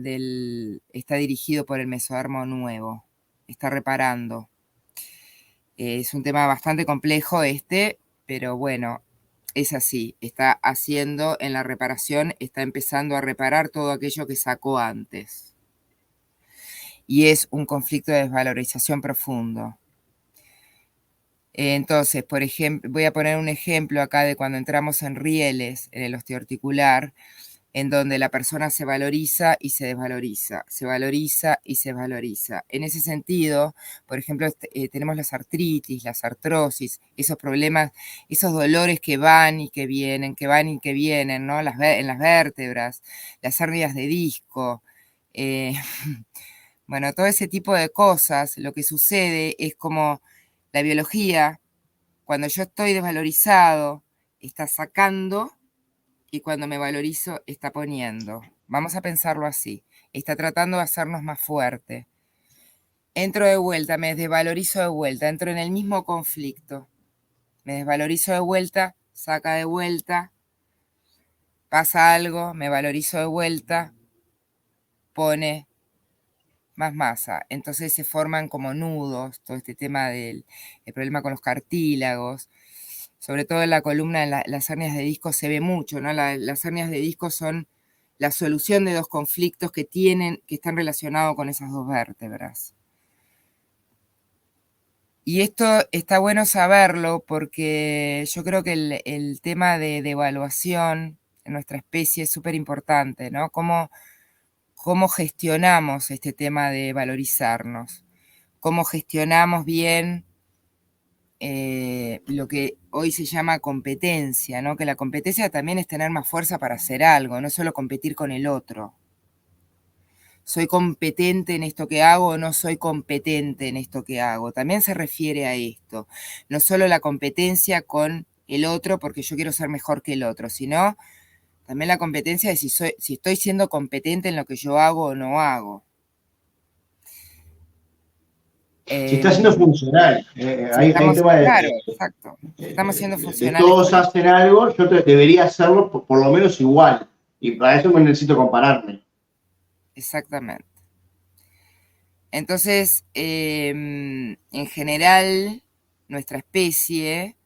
está dirigido por el mesodermo nuevo. Está reparando. Es un tema bastante complejo pero bueno, es así. Está haciendo en la reparación, está empezando a reparar todo aquello que sacó antes. Y es un conflicto de desvalorización profundo. Entonces, por ejemplo, voy a poner un ejemplo acá de cuando entramos en rieles, en el osteoarticular, en donde la persona se valoriza y se desvaloriza, se valoriza y se desvaloriza. En ese sentido, por ejemplo, tenemos las artritis, las artrosis, esos problemas, esos dolores que van y que vienen, ¿no? En las vértebras, las hernias de disco, bueno, todo ese tipo de cosas. Lo que sucede es como la biología, cuando yo estoy desvalorizado, está sacando, y cuando me valorizo, está poniendo. Vamos a pensarlo así. Está tratando de hacernos más fuerte. Entro de vuelta, me desvalorizo de vuelta, entro en el mismo conflicto. Me desvalorizo de vuelta, saca de vuelta, pasa algo, me valorizo de vuelta, pone más masa. Entonces se forman como nudos, todo este tema del problema con los cartílagos. Sobre todo en la columna, en las hernias de disco se ve mucho, ¿no? Las hernias de disco son la solución de dos conflictos que están relacionados con esas dos vértebras. Y esto está bueno saberlo porque yo creo que el tema de evaluación en nuestra especie es súper importante, ¿no? ¿Cómo gestionamos este tema de valorizarnos? ¿Cómo gestionamos bien lo que hoy se llama competencia, ¿no? Que la competencia también es tener más fuerza para hacer algo, no solo competir con el otro. ¿Soy competente en esto que hago o no soy competente en esto que hago? También se refiere a esto. No solo la competencia con el otro porque yo quiero ser mejor que el otro, sino también la competencia de si estoy siendo competente en lo que yo hago o no hago. Si está siendo funcional, ahí te va claro, exacto. Estamos siendo funcionales. Todos hacen algo, yo debería hacerlo por lo menos igual. Y para eso me necesito compararme. Exactamente. Entonces, en general, nuestra especie,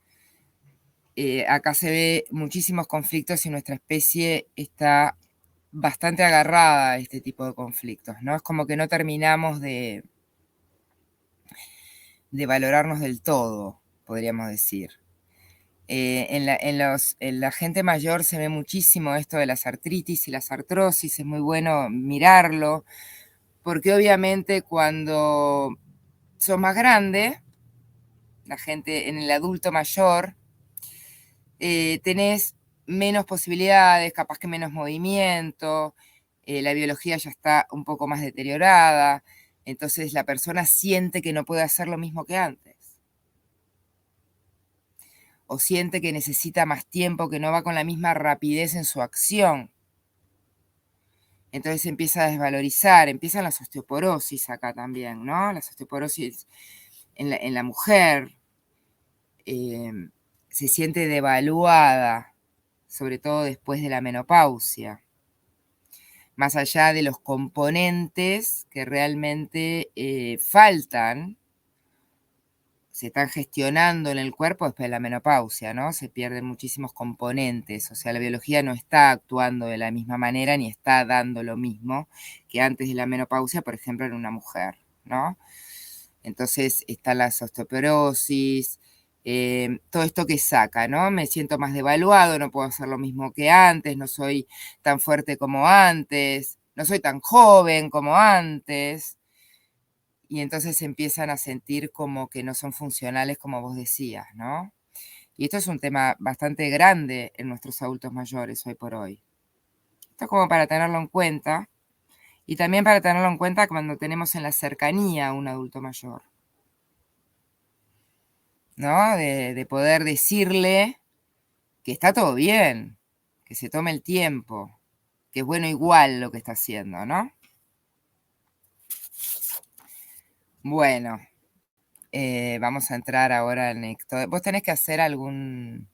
acá se ve muchísimos conflictos y nuestra especie está bastante agarrada a este tipo de conflictos, ¿no? Es como que no terminamos de valorarnos del todo, podríamos decir. En la gente mayor se ve muchísimo esto de las artritis y las artrosis, es muy bueno mirarlo, porque obviamente cuando sos más grande, la gente en el adulto mayor, tenés menos posibilidades, capaz que menos movimiento, la biología ya está un poco más deteriorada, entonces la persona siente que no puede hacer lo mismo que antes. O siente que necesita más tiempo, que no va con la misma rapidez en su acción. Entonces se empieza a desvalorizar, empiezan las osteoporosis acá también, ¿no? Las osteoporosis en la mujer, se siente devaluada, sobre todo después de la menopausia. Más allá de los componentes que realmente faltan, se están gestionando en el cuerpo después de la menopausia, ¿no? Se pierden muchísimos componentes, o sea, la biología no está actuando de la misma manera ni está dando lo mismo que antes de la menopausia, por ejemplo, en una mujer, ¿no? Entonces está la osteoporosis, todo esto que saca, ¿no? Me siento más devaluado, no puedo hacer lo mismo que antes, no soy tan fuerte como antes, no soy tan joven como antes. Y entonces se empiezan a sentir como que no son funcionales, como vos decías, ¿no? Y esto es un tema bastante grande en nuestros adultos mayores hoy por hoy. Esto es como para tenerlo en cuenta Y también para tenerlo en cuenta cuando tenemos en la cercanía a un adulto mayor, ¿no? De poder decirle que está todo bien, que se tome el tiempo, que es bueno igual lo que está haciendo, ¿no? Bueno, vamos a entrar ahora en esto. ¿Vos tenés que hacer algún...?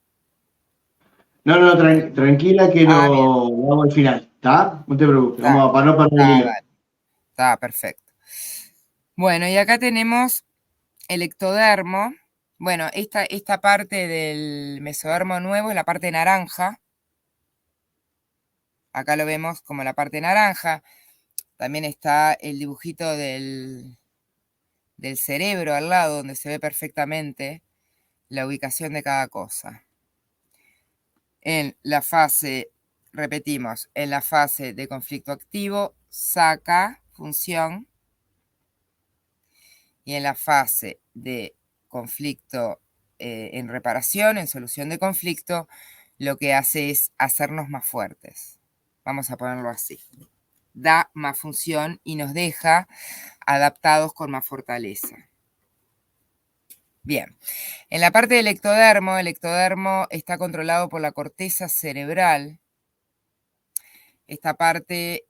No, tranquila que Ah, bien, lo hago al final, ¿está? No te preocupes, está, para no perder el hilo. dale, está perfecto. Bueno, y acá tenemos el ectodermo. Bueno, esta parte del mesodermo nuevo es la parte naranja. Acá lo vemos como la parte naranja. También está el dibujito del cerebro al lado, donde se ve perfectamente la ubicación de cada cosa. En la fase, repetimos, en la fase de conflicto activo, saca función. Y en la fase de conflicto en reparación, en solución de conflicto, lo que hace es hacernos más fuertes. Vamos a ponerlo así. Da más función y nos deja adaptados con más fortaleza. Bien, en la parte del ectodermo, el ectodermo está controlado por la corteza cerebral. Esta parte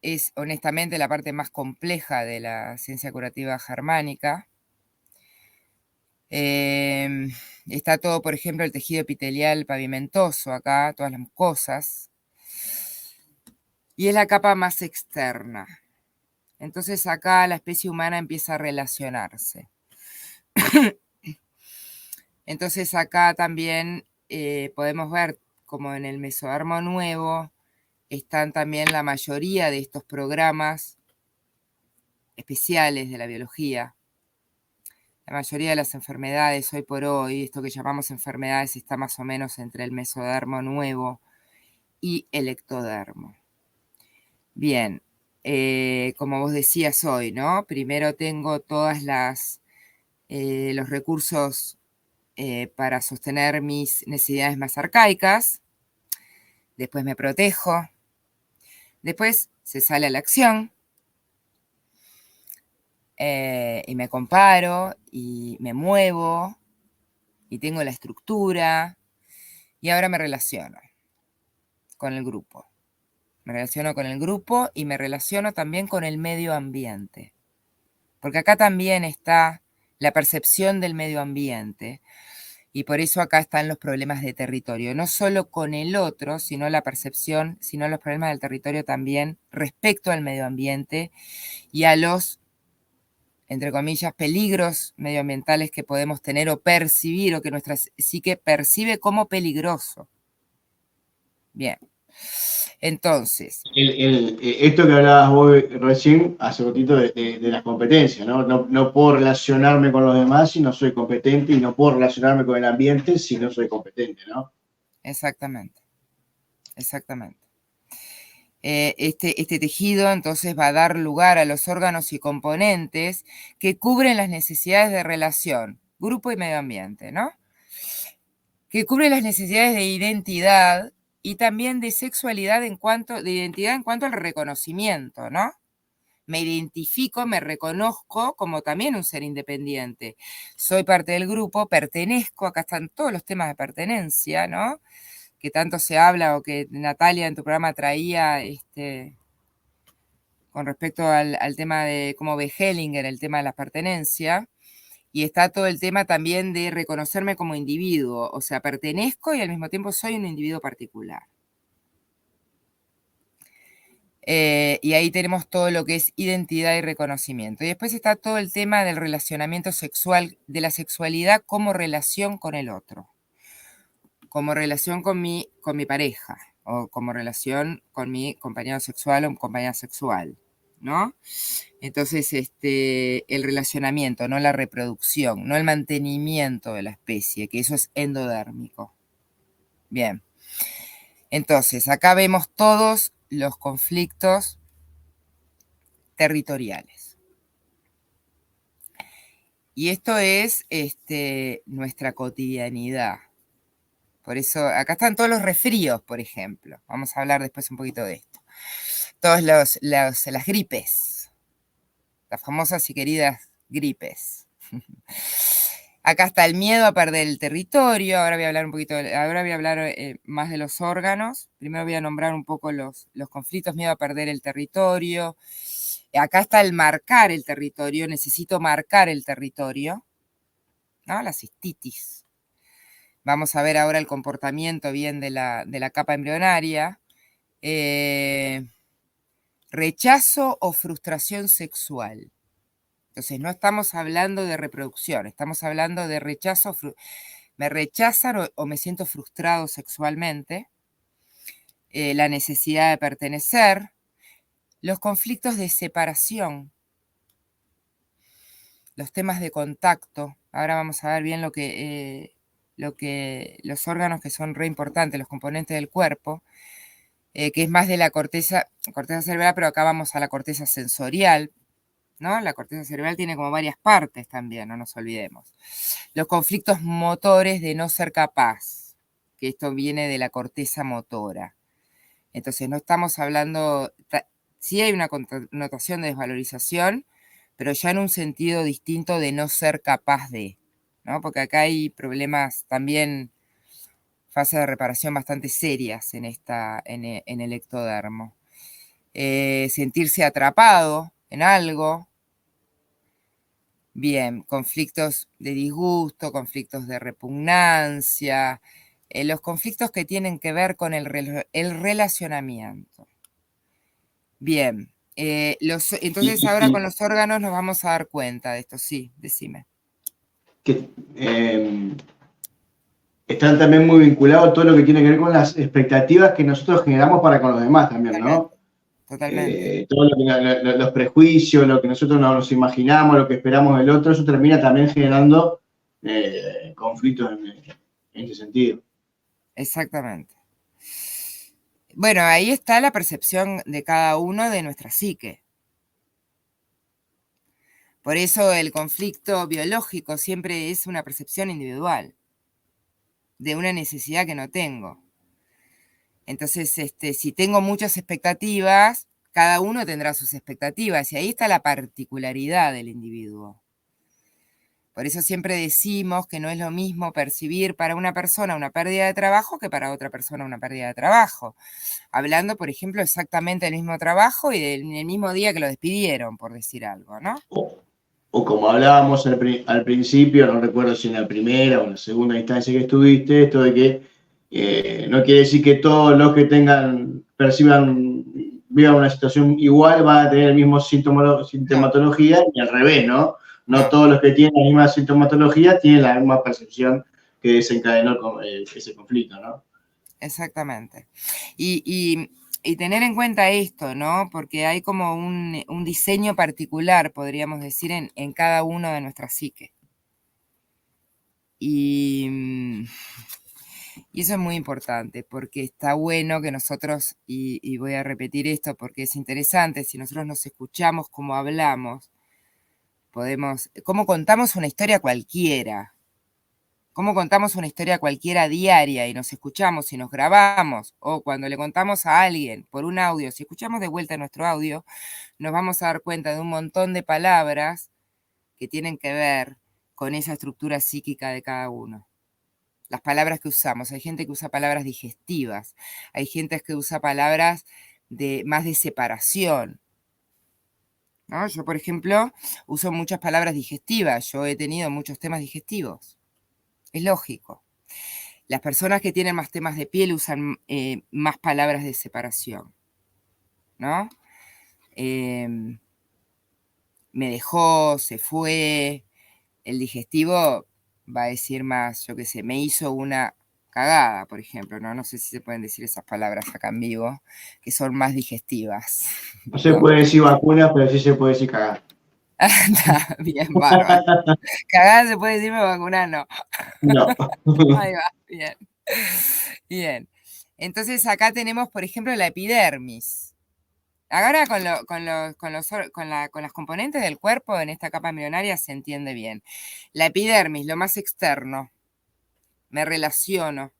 es honestamente la parte más compleja de la ciencia curativa germánica. Está todo, por ejemplo, el tejido epitelial pavimentoso acá, todas las mucosas. Y es la capa más externa. Entonces acá la especie humana empieza a relacionarse. Entonces acá también podemos ver como en el mesodermo nuevo están también la mayoría de estos programas especiales de la biología. La mayoría de las enfermedades hoy por hoy, esto que llamamos enfermedades, está más o menos entre el mesodermo nuevo y el ectodermo. Bien, como vos decías hoy, ¿no? Primero tengo todas los recursos para sostener mis necesidades más arcaicas. Después me protejo. Después se sale a la acción. Y me comparo y me muevo y tengo la estructura y ahora me relaciono con el grupo. Me relaciono con el grupo y me relaciono también con el medio ambiente. Porque acá también está la percepción del medio ambiente y por eso acá están los problemas de territorio. No solo con el otro, sino la percepción, sino los problemas del territorio también respecto al medio ambiente y a los, entre comillas, peligros medioambientales que podemos tener o percibir o que nuestra psique percibe como peligroso. Bien. Entonces. Esto que hablabas vos recién, hace ratito, de las competencias, ¿no? No puedo relacionarme con los demás si no soy competente y no puedo relacionarme con el ambiente si no soy competente, ¿no? Exactamente. Exactamente. Este tejido entonces va a dar lugar a los órganos y componentes que cubren las necesidades de relación, grupo y medio ambiente, ¿no? Que cubren las necesidades de identidad y también de sexualidad de identidad en cuanto al reconocimiento, ¿no? Me identifico, me reconozco como también un ser independiente. Soy parte del grupo, pertenezco, acá están todos los temas de pertenencia, ¿no? Que tanto se habla o que Natalia en tu programa traía con respecto al tema de cómo ve Hellinger, el tema de la pertenencia. Y está todo el tema también de reconocerme como individuo, o sea, pertenezco y al mismo tiempo soy un individuo particular. Y ahí tenemos todo lo que es identidad y reconocimiento. Y después está todo el tema del relacionamiento sexual, de la sexualidad como relación con el otro, como relación con mi pareja, o como relación con mi compañero sexual o compañera sexual, ¿no? Entonces, el relacionamiento, no la reproducción, no el mantenimiento de la especie, que eso es endodérmico. Bien. Entonces, acá vemos todos los conflictos territoriales. Y esto es nuestra cotidianidad. Por eso, acá están todos los resfríos, por ejemplo. Vamos a hablar después un poquito de esto. las gripes, las famosas y queridas gripes. Acá está el miedo a perder el territorio. Ahora voy a hablar más de los órganos. Primero voy a nombrar un poco los conflictos, miedo a perder el territorio. Acá está el marcar el territorio, necesito marcar el territorio, ¿no? La cistitis. Vamos a ver ahora el comportamiento bien de la capa embrionaria. Rechazo o frustración sexual. Entonces, no estamos hablando de reproducción, estamos hablando de rechazo. Me rechazan o me siento frustrado sexualmente. La necesidad de pertenecer. Los conflictos de separación. Los temas de contacto. Ahora vamos a ver bien los órganos que son re importantes, los componentes del cuerpo, que es más de la corteza cerebral, pero acá vamos a la corteza sensorial, ¿no? La corteza cerebral tiene como varias partes también, no nos olvidemos. Los conflictos motores de no ser capaz, que esto viene de la corteza motora. Entonces no estamos hablando, sí hay una connotación de desvalorización, pero ya en un sentido distinto de no ser capaz de, ¿no? Porque acá hay problemas también, fases de reparación bastante serias en el ectodermo. Sentirse atrapado en algo. Bien, conflictos de disgusto, conflictos de repugnancia, los conflictos que tienen que ver con el relacionamiento. Bien, entonces ahora con los órganos nos vamos a dar cuenta de esto. Sí, decime. Que están también muy vinculados todo lo que tiene que ver con las expectativas que nosotros generamos para con los demás también, ¿no? Totalmente. Todo los prejuicios, lo que nosotros nos imaginamos, lo que esperamos del otro, eso termina también generando conflictos en ese sentido. Exactamente. Bueno, ahí está la percepción de cada uno de nuestra psique. Por eso el conflicto biológico siempre es una percepción individual de una necesidad que no tengo. Entonces, si tengo muchas expectativas, cada uno tendrá sus expectativas y ahí está la particularidad del individuo. Por eso siempre decimos que no es lo mismo percibir para una persona una pérdida de trabajo que para otra persona una pérdida de trabajo. Hablando, por ejemplo, exactamente del mismo trabajo y del mismo día que lo despidieron, por decir algo, ¿no? O como hablábamos al principio, no recuerdo si en la primera o en la segunda instancia que estuviste, esto de que no quiere decir que todos los que vivan una situación igual van a tener el mismo sintomatología y al revés, ¿no? No todos los que tienen la misma sintomatología tienen la misma percepción que desencadenó ese conflicto, ¿no? Exactamente. Y tener en cuenta esto, ¿no? Porque hay como un diseño particular, podríamos decir, en cada uno de nuestras psiques. Y eso es muy importante, porque está bueno que nosotros, y voy a repetir esto porque es interesante, si nosotros nos escuchamos como hablamos, como contamos una historia cualquiera, cómo contamos una historia cualquiera diaria y nos escuchamos y nos grabamos, o cuando le contamos a alguien por un audio, si escuchamos de vuelta nuestro audio, nos vamos a dar cuenta de un montón de palabras que tienen que ver con esa estructura psíquica de cada uno. Las palabras que usamos, hay gente que usa palabras digestivas, hay gente que usa palabras más de separación, ¿no? Yo, por ejemplo, uso muchas palabras digestivas, yo he tenido muchos temas digestivos, es lógico. Las personas que tienen más temas de piel usan más palabras de separación, ¿no? Me dejó, se fue. El digestivo va a decir más, yo qué sé, me hizo una cagada, por ejemplo, ¿no? No sé si se pueden decir esas palabras acá en vivo, que son más digestivas. No se puede decir vacuna, pero sí se puede decir cagar. Está bien, bárbaro. Cagada se puede decir, vacuna no. No. Ahí va, bien. Bien. Entonces acá tenemos, por ejemplo, la epidermis. Ahora con las componentes del cuerpo en esta capa embrionaria se entiende bien. La epidermis, lo más externo. Me relaciono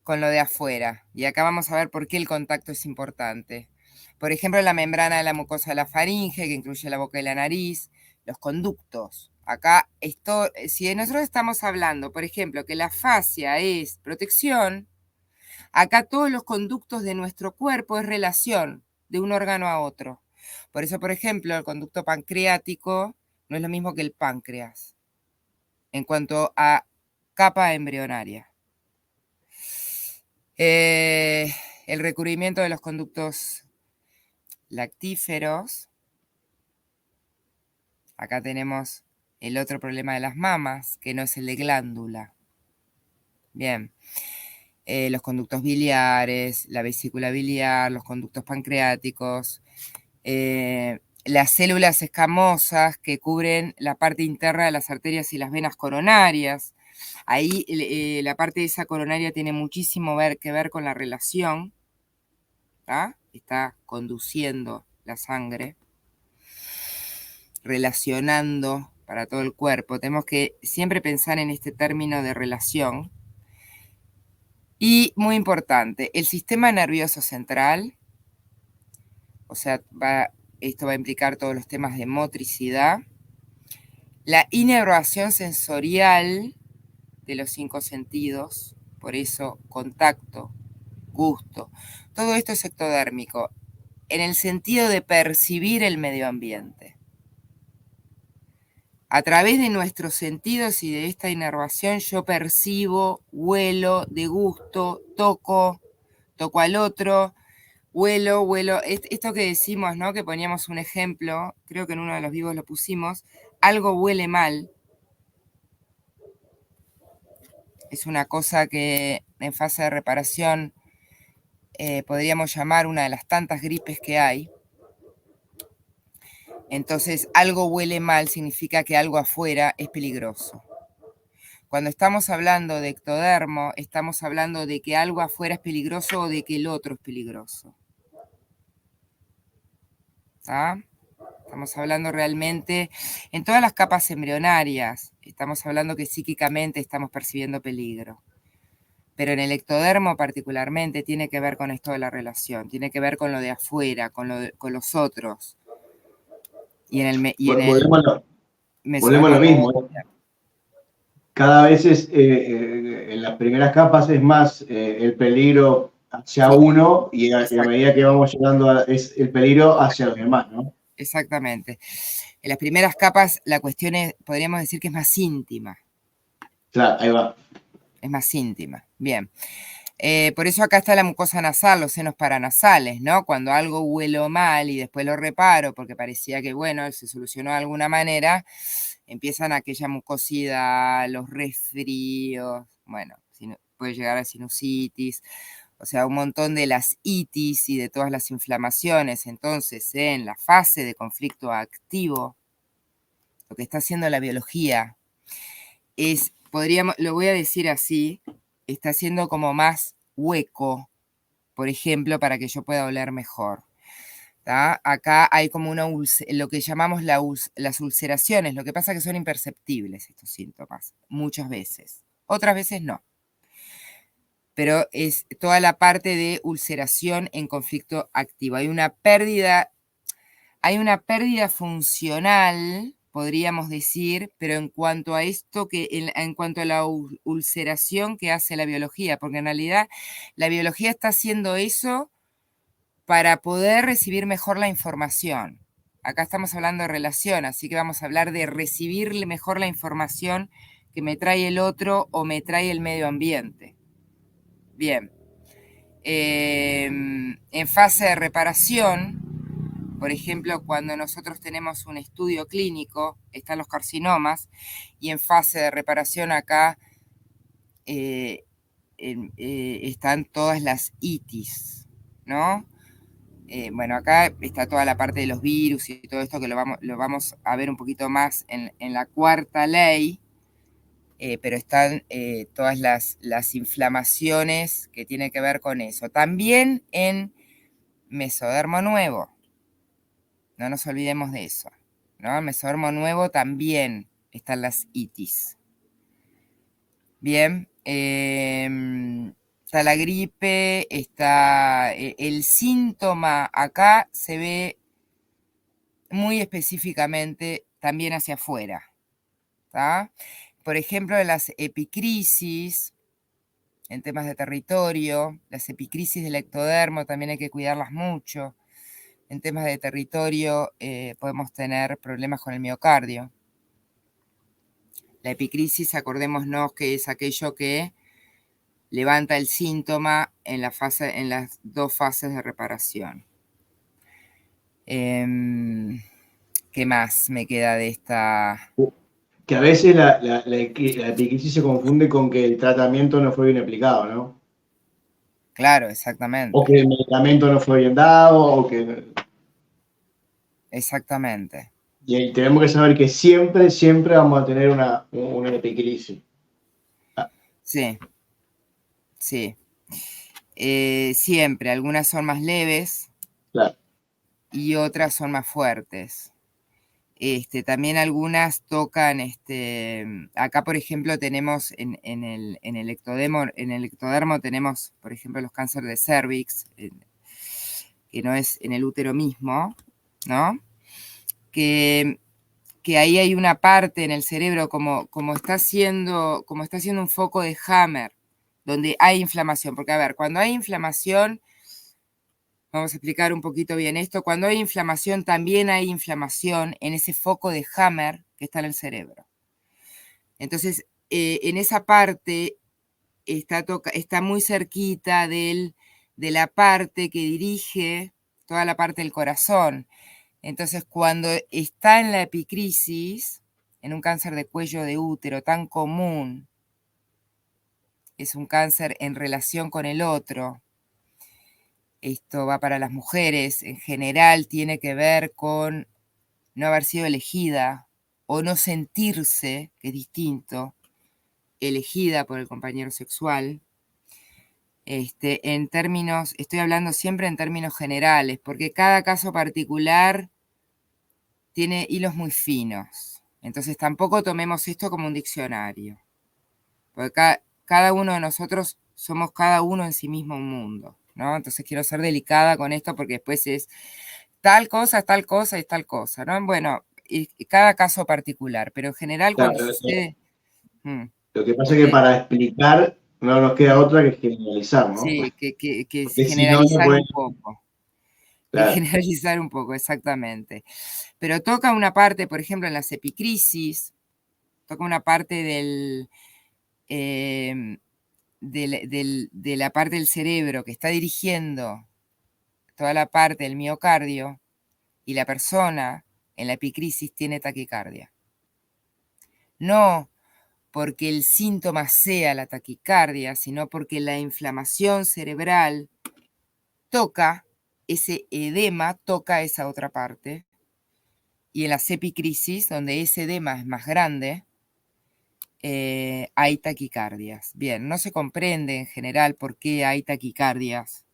con lo de afuera. Y acá vamos a ver por qué el contacto es importante. Por ejemplo, la membrana de la mucosa de la faringe, que incluye la boca y la nariz, los conductos. Acá, si nosotros estamos hablando, por ejemplo, que la fascia es protección, acá todos los conductos de nuestro cuerpo es relación de un órgano a otro. Por eso, por ejemplo, el conducto pancreático no es lo mismo que el páncreas en cuanto a capa embrionaria. El recubrimiento de los conductos lactíferos. Acá tenemos el otro problema de las mamas, que no es el de glándula. Bien. Los conductos biliares, la vesícula biliar, los conductos pancreáticos, las células escamosas que cubren la parte interna de las arterias y las venas coronarias. Ahí la parte de esa coronaria tiene muchísimo que ver con la relación, ¿tá? Está conduciendo la sangre, relacionando para todo el cuerpo. Tenemos que siempre pensar en este término de relación. Y muy importante, el sistema nervioso central, o sea, esto va a implicar todos los temas de motricidad, la inervación sensorial de los 5 sentidos, por eso contacto, gusto, todo esto es ectodérmico, en el sentido de percibir el medio ambiente. A través de nuestros sentidos y de esta inervación yo percibo, huelo, degusto, toco al otro, huelo. Esto que decimos, ¿no? Que poníamos un ejemplo, creo que en uno de los vivos lo pusimos, algo huele mal. Es una cosa que en fase de reparación podríamos llamar una de las tantas gripes que hay. Entonces, algo huele mal significa que algo afuera es peligroso. Cuando estamos hablando de ectodermo, estamos hablando de que algo afuera es peligroso o de que el otro es peligroso. ¿Ah? Estamos hablando realmente en todas las capas embrionarias. Estamos hablando que psíquicamente estamos percibiendo peligro. Pero en el ectodermo particularmente tiene que ver con esto de la relación, tiene que ver con lo de afuera, con los otros. Y en el volvemos a lo mismo. Cada vez en las primeras capas es más el peligro hacia uno y a medida que vamos llegando es el peligro hacia los demás, ¿no? Exactamente. En las primeras capas la cuestión es, podríamos decir que es más íntima. Claro, ahí va. Es más íntima, bien. Por eso acá está la mucosa nasal, los senos paranasales, ¿no? Cuando algo huelo mal y después lo reparo porque parecía que, bueno, se solucionó de alguna manera, empiezan aquella mucosidad, los resfríos, bueno, puede llegar a sinusitis, o sea, un montón de las itis y de todas las inflamaciones. Entonces, en la fase de conflicto activo, lo que está haciendo la biología es, lo voy a decir así, está haciendo como más hueco, por ejemplo, para que yo pueda oler mejor. ¿Tá? Acá hay como lo que llamamos las ulceraciones, lo que pasa es que son imperceptibles estos síntomas, muchas veces, otras veces no. Pero es toda la parte de ulceración en conflicto activo. Hay una pérdida funcional, podríamos decir, pero en cuanto a esto, en cuanto a la ulceración que hace la biología, porque en realidad la biología está haciendo eso para poder recibir mejor la información. Acá estamos hablando de relación, así que vamos a hablar de recibir mejor la información que me trae el otro o me trae el medio ambiente. Bien. En fase de reparación, por ejemplo, cuando nosotros tenemos un estudio clínico, están los carcinomas, y en fase de reparación acá están todas las itis, ¿no? Bueno, acá está toda la parte de los virus y todo esto que lo vamos a ver un poquito más en la cuarta ley, pero están todas las inflamaciones que tienen que ver con eso. También en mesodermo nuevo, no nos olvidemos de eso, ¿no? En mesodermo nuevo también están las itis. Bien, está la gripe, está el síntoma acá se ve muy específicamente también hacia afuera, ¿tá? Por ejemplo, en las epicrisis, en temas de territorio, las epicrisis del ectodermo también hay que cuidarlas mucho. En temas de territorio podemos tener problemas con el miocardio. La epicrisis, acordémonos que es aquello que levanta el síntoma en las dos fases de reparación. ¿Qué más me queda de esta? Que a veces la epicrisis se confunde con que el tratamiento no fue bien aplicado, ¿no? Claro, O exactamente. que el medicamento no fue bien dado, o que... Exactamente. Y tenemos que saber que siempre, siempre vamos a tener una epicrisis. Sí, sí. Siempre, algunas son más leves, Claro. Y otras son más fuertes. También algunas tocan, acá por ejemplo tenemos en el ectodermo tenemos, por ejemplo, los cánceres de cervix, que no es en el útero mismo, ¿no? Que ahí hay una parte en el cerebro como está haciendo un foco de Hammer, donde hay inflamación. Porque, a ver, cuando hay inflamación, vamos a explicar un poquito bien esto, cuando hay inflamación, también hay inflamación en ese foco de Hammer que está en el cerebro. Entonces, en esa parte está muy cerquita de la parte que dirige toda la parte del corazón. Entonces, cuando está en la epicrisis, en un cáncer de cuello de útero tan común, es un cáncer en relación con el otro. Esto va para las mujeres, en general tiene que ver con no haber sido elegida o no sentirse, que es distinto, elegida por el compañero sexual. En términos, estoy hablando siempre en términos generales, porque cada caso particular tiene hilos muy finos. Entonces tampoco tomemos esto como un diccionario, porque cada uno de nosotros somos cada uno en sí mismo un mundo, ¿no? Entonces quiero ser delicada con esto porque después es tal cosa, tal cosa y tal cosa, ¿no? Bueno, y cada caso particular, pero en general cuando Claro, sucede... lo que pasa es que para explicar no nos queda otra que generalizar, ¿no? Sí, que Porque si no, no generalizar pueden... un poco. Que Claro. generalizar un poco, exactamente. Pero toca una parte, por ejemplo, en las epicrisis, toca una parte de la parte del cerebro que está dirigiendo toda la parte del miocardio, y la persona en la epicrisis tiene taquicardia. No porque el síntoma sea la taquicardia, sino porque la inflamación cerebral toca, ese edema toca esa otra parte, y en las epicrisis, donde ese edema es más grande, hay taquicardias. Bien, no se comprende en general por qué hay taquicardias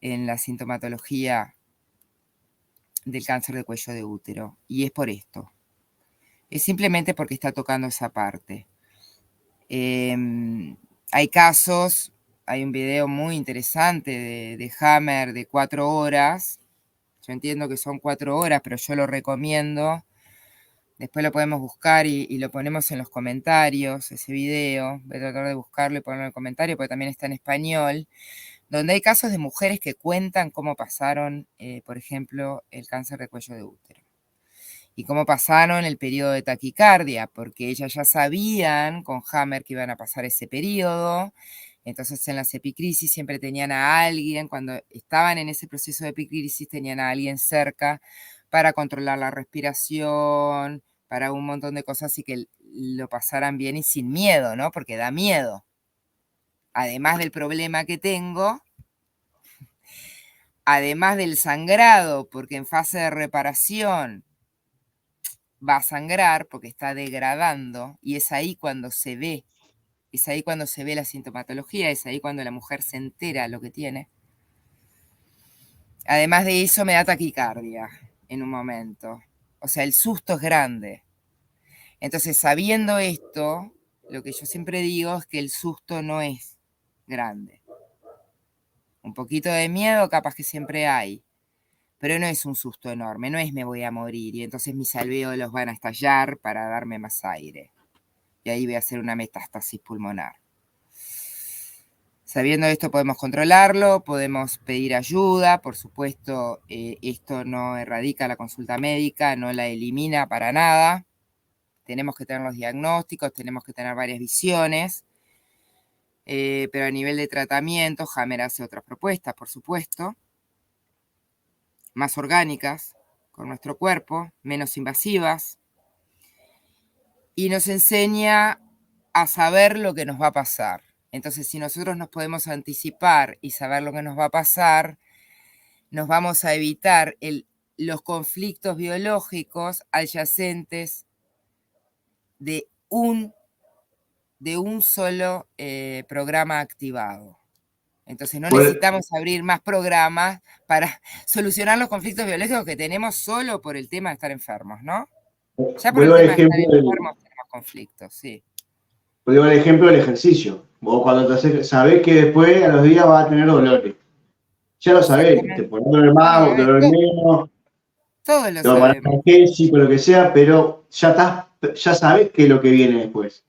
en la sintomatología del cáncer de cuello de útero, y es por esto. Es simplemente porque está tocando esa parte. Hay casos, hay un video muy interesante de Hammer de 4 horas. Yo entiendo que son 4 horas, pero yo lo recomiendo. Después lo podemos buscar y lo ponemos en los comentarios, ese video. Voy a tratar de buscarlo y ponerlo en el comentario, porque también está en español, donde hay casos de mujeres que cuentan cómo pasaron, por ejemplo, el cáncer de cuello de útero. Y cómo pasaron el periodo de taquicardia, porque ellas ya sabían con Hammer que iban a pasar ese periodo. Entonces en las epicrisis siempre tenían a alguien, cuando estaban en ese proceso de epicrisis, tenían a alguien cerca para controlar la respiración, para un montón de cosas y que lo pasaran bien y sin miedo, ¿no? Porque da miedo. Además del problema que tengo, además del sangrado, porque en fase de reparación va a sangrar porque está degradando, y es ahí cuando se ve, la sintomatología, es ahí cuando la mujer se entera lo que tiene. Además de eso me da taquicardia en un momento. O sea, el susto es grande. Entonces, sabiendo esto, lo que yo siempre digo es que el susto no es grande. Un poquito de miedo capaz que siempre hay, pero no es un susto enorme, no es me voy a morir y entonces mis alvéolos van a estallar para darme más aire. Y ahí voy a hacer una metástasis pulmonar. Sabiendo esto podemos controlarlo, podemos pedir ayuda, por supuesto, esto no erradica la consulta médica, no la elimina para nada. Tenemos que tener los diagnósticos, tenemos que tener varias visiones, pero a nivel de tratamiento, Hammer hace otras propuestas, por supuesto, más orgánicas con nuestro cuerpo, menos invasivas, y nos enseña a saber lo que nos va a pasar. Entonces, si nosotros nos podemos anticipar y saber lo que nos va a pasar, nos vamos a evitar los conflictos biológicos adyacentes de un solo programa activado. Entonces, no necesitamos abrir más programas para solucionar los conflictos biológicos que tenemos solo por el tema de estar enfermos, ¿no? Ya por el tema de estar enfermos tenemos conflictos, sí. Digo el ejemplo del ejercicio. Vos cuando te haces, sabés que después a los días vas a tener dolores. Ya lo sabés, te pones dolor más, dolor menos. Todos lo sabemos. Analgésico, lo que sea, pero ya sabés qué es lo que viene después.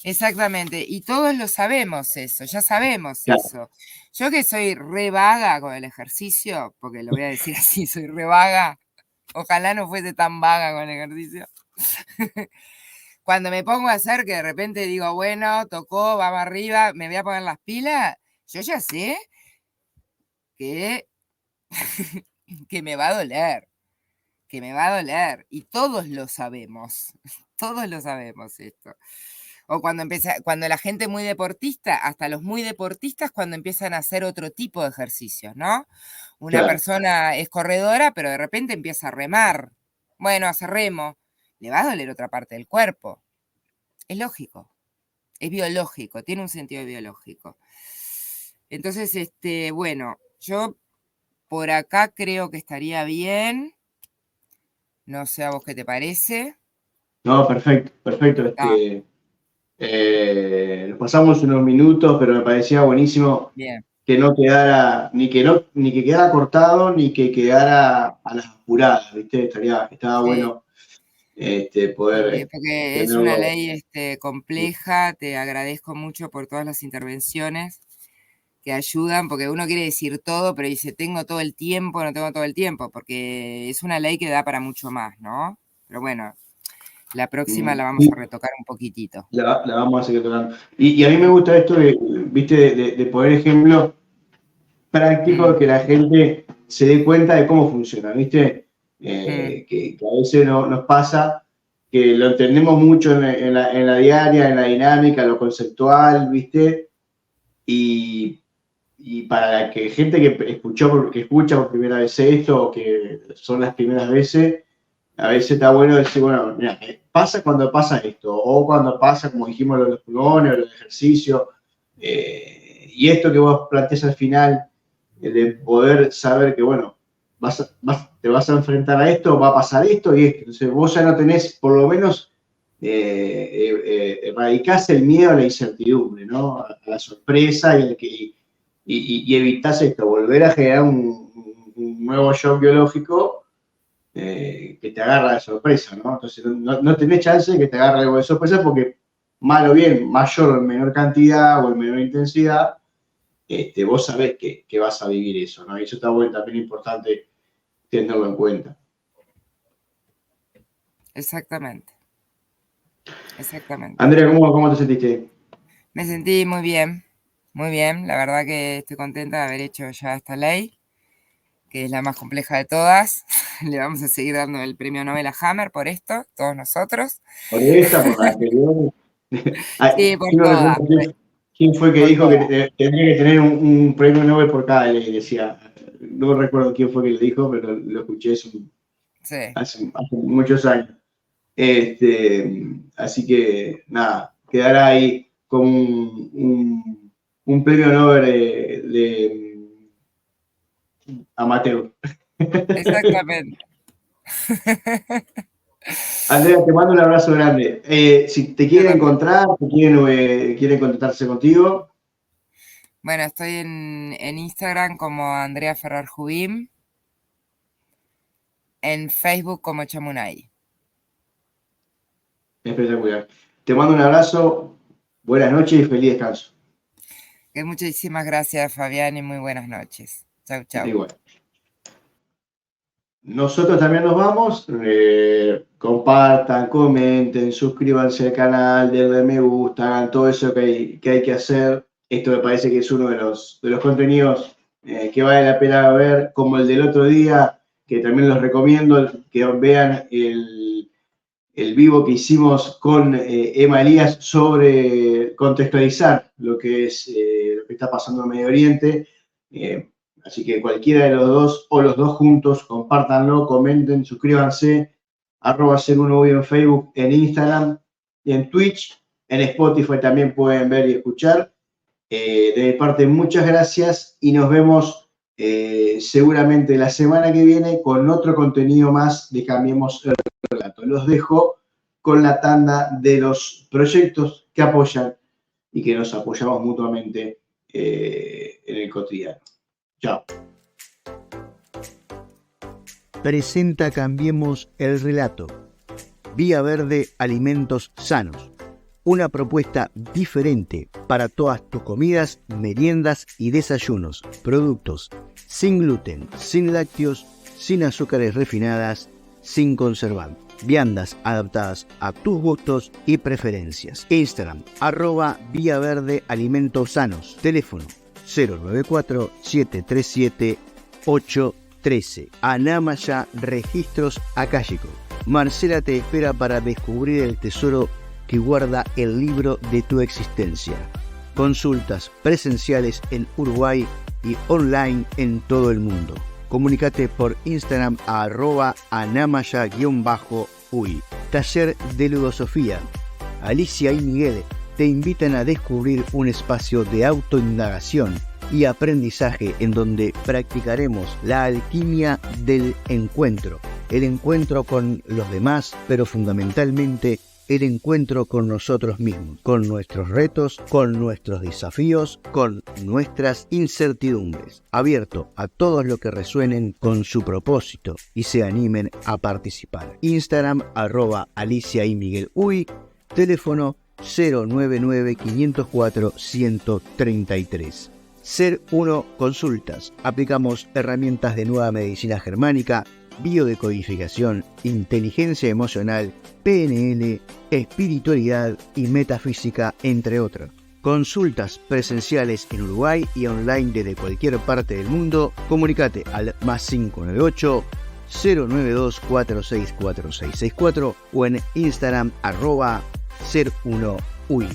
Exactamente, y todos lo sabemos eso, ya sabemos eso. Yo que soy re vaga con el ejercicio, porque lo voy a decir así, soy re vaga, ojalá no fuese tan vaga con el ejercicio. Cuando me pongo a hacer, que de repente digo, bueno, tocó, vamos arriba, me voy a poner las pilas, yo ya sé que me va a doler, y todos lo sabemos esto. O cuando la gente muy deportista, hasta los muy deportistas, cuando empiezan a hacer otro tipo de ejercicios, ¿no? Una persona es corredora, pero de repente empieza a remar. Bueno, hace remo. Le va a doler otra parte del cuerpo. Es lógico. Es biológico. Tiene un sentido biológico. Entonces, bueno, yo por acá creo que estaría bien. No sé a vos qué te parece. No, perfecto. Nos pasamos unos minutos, pero me parecía buenísimo que no quedara, ni que quedara cortado, ni que quedara a las apuradas, ¿viste? Estaba bueno poder. Porque es una ley compleja, te agradezco mucho por todas las intervenciones que ayudan, porque uno quiere decir todo, pero dice, tengo todo el tiempo, no tengo todo el tiempo, porque es una ley que da para mucho más, ¿no? Pero bueno, la próxima la vamos a retocar un poquitito. La vamos a seguir tocando. Y a mí me gusta esto de poner ejemplos prácticos que la gente se dé cuenta de cómo funciona, ¿viste? Que a veces nos pasa que lo entendemos mucho en la diaria, en la dinámica, lo conceptual, ¿viste? Y para que gente que escucha por primera vez esto, o que son las primeras veces, a veces está bueno decir, bueno, mira, pasa cuando pasa esto, o cuando pasa, como dijimos, los pulmones, o los ejercicios, y esto que vos planteas al final, de poder saber que, bueno, te vas a enfrentar a esto, va a pasar esto y esto. Entonces vos ya no tenés, por lo menos, erradicás el miedo a la incertidumbre, ¿no? A la sorpresa y evitás esto, volver a generar un nuevo shock biológico que te agarra de sorpresa, ¿no? Entonces no tenés chance de que te agarre algo de sorpresa porque, mal o bien, mayor o menor cantidad o en menor intensidad, vos sabés que vas a vivir eso, ¿no? Y eso está bueno, también importante tenerlo en cuenta. Exactamente. Andrea, ¿cómo te sentiste? Me sentí muy bien, la verdad que estoy contenta de haber hecho ya esta ley, que es la más compleja de todas. Le vamos a seguir dando el premio Nobel a Hammer por esto, todos nosotros. Por esta, por la anterior. Sí, por todas. ¿Quién fue que dijo que tendría que tener un premio Nobel por cada ley? Decía, no recuerdo quién fue que lo dijo, pero lo escuché hace muchos años. Así que, nada, quedará ahí como un premio Nobel de amateur. Exactamente. Andrea, te mando un abrazo grande. Si te quieren encontrar, quieren contactarse contigo. Bueno, estoy en Instagram como Andrea Ferrar Jubim, en Facebook como Chamunay. Espectacular. Te mando un abrazo, buenas noches y feliz descanso. Muchísimas gracias, Fabián, y muy buenas noches. Chau, chau. Igual. Nosotros también nos vamos. Compartan, comenten, suscríbanse al canal, denle me gusta, hagan todo eso que hay que hacer. Esto me parece que es uno de los contenidos que vale la pena ver, como el del otro día, que también los recomiendo, que vean el vivo que hicimos con Emma Elías sobre contextualizar lo que es lo que está pasando en Medio Oriente. Así que cualquiera de los dos o los dos juntos, compártanlo, comenten, suscríbanse, @serunohuy en Facebook, en Instagram y en Twitch. En Spotify también pueden ver y escuchar. De mi parte, muchas gracias y nos vemos seguramente la semana que viene con otro contenido más de Cambiemos el Relato. Los dejo con la tanda de los proyectos que apoyan y que nos apoyamos mutuamente en el cotidiano. Chao. Presenta Cambiemos el Relato. Vía Verde Alimentos Sanos. Una propuesta diferente para todas tus comidas, meriendas y desayunos. Productos sin gluten, sin lácteos, sin azúcares refinadas, sin conservantes. Viandas adaptadas a tus gustos y preferencias. Instagram, @Vía Verde Alimentos Sanos. Teléfono 094-737-813. Anamaya Registros Akáshico. Marcela te espera para descubrir el tesoro que guarda el libro de tu existencia. Consultas presenciales en Uruguay y online en todo el mundo. Comunicate por Instagram a @anamaya_uy. Taller de Ludosofía. Alicia y Miguel te invitan a descubrir un espacio de autoindagación y aprendizaje en donde practicaremos la alquimia del encuentro. El encuentro con los demás, pero fundamentalmente el encuentro con nosotros mismos, con nuestros retos, con nuestros desafíos, con nuestras incertidumbres. Abierto a todos los que resuenen con su propósito y se animen a participar. Instagram @Alicia y Miguel Uy. Teléfono 099-504-133. Ser 1 Consultas. Aplicamos herramientas de nueva medicina germánica, biodecodificación, inteligencia emocional, PNL, espiritualidad y metafísica, entre otros. Consultas presenciales en Uruguay y online desde cualquier parte del mundo. Comunicate al +598 092 464664 o en Instagram @ser1uy.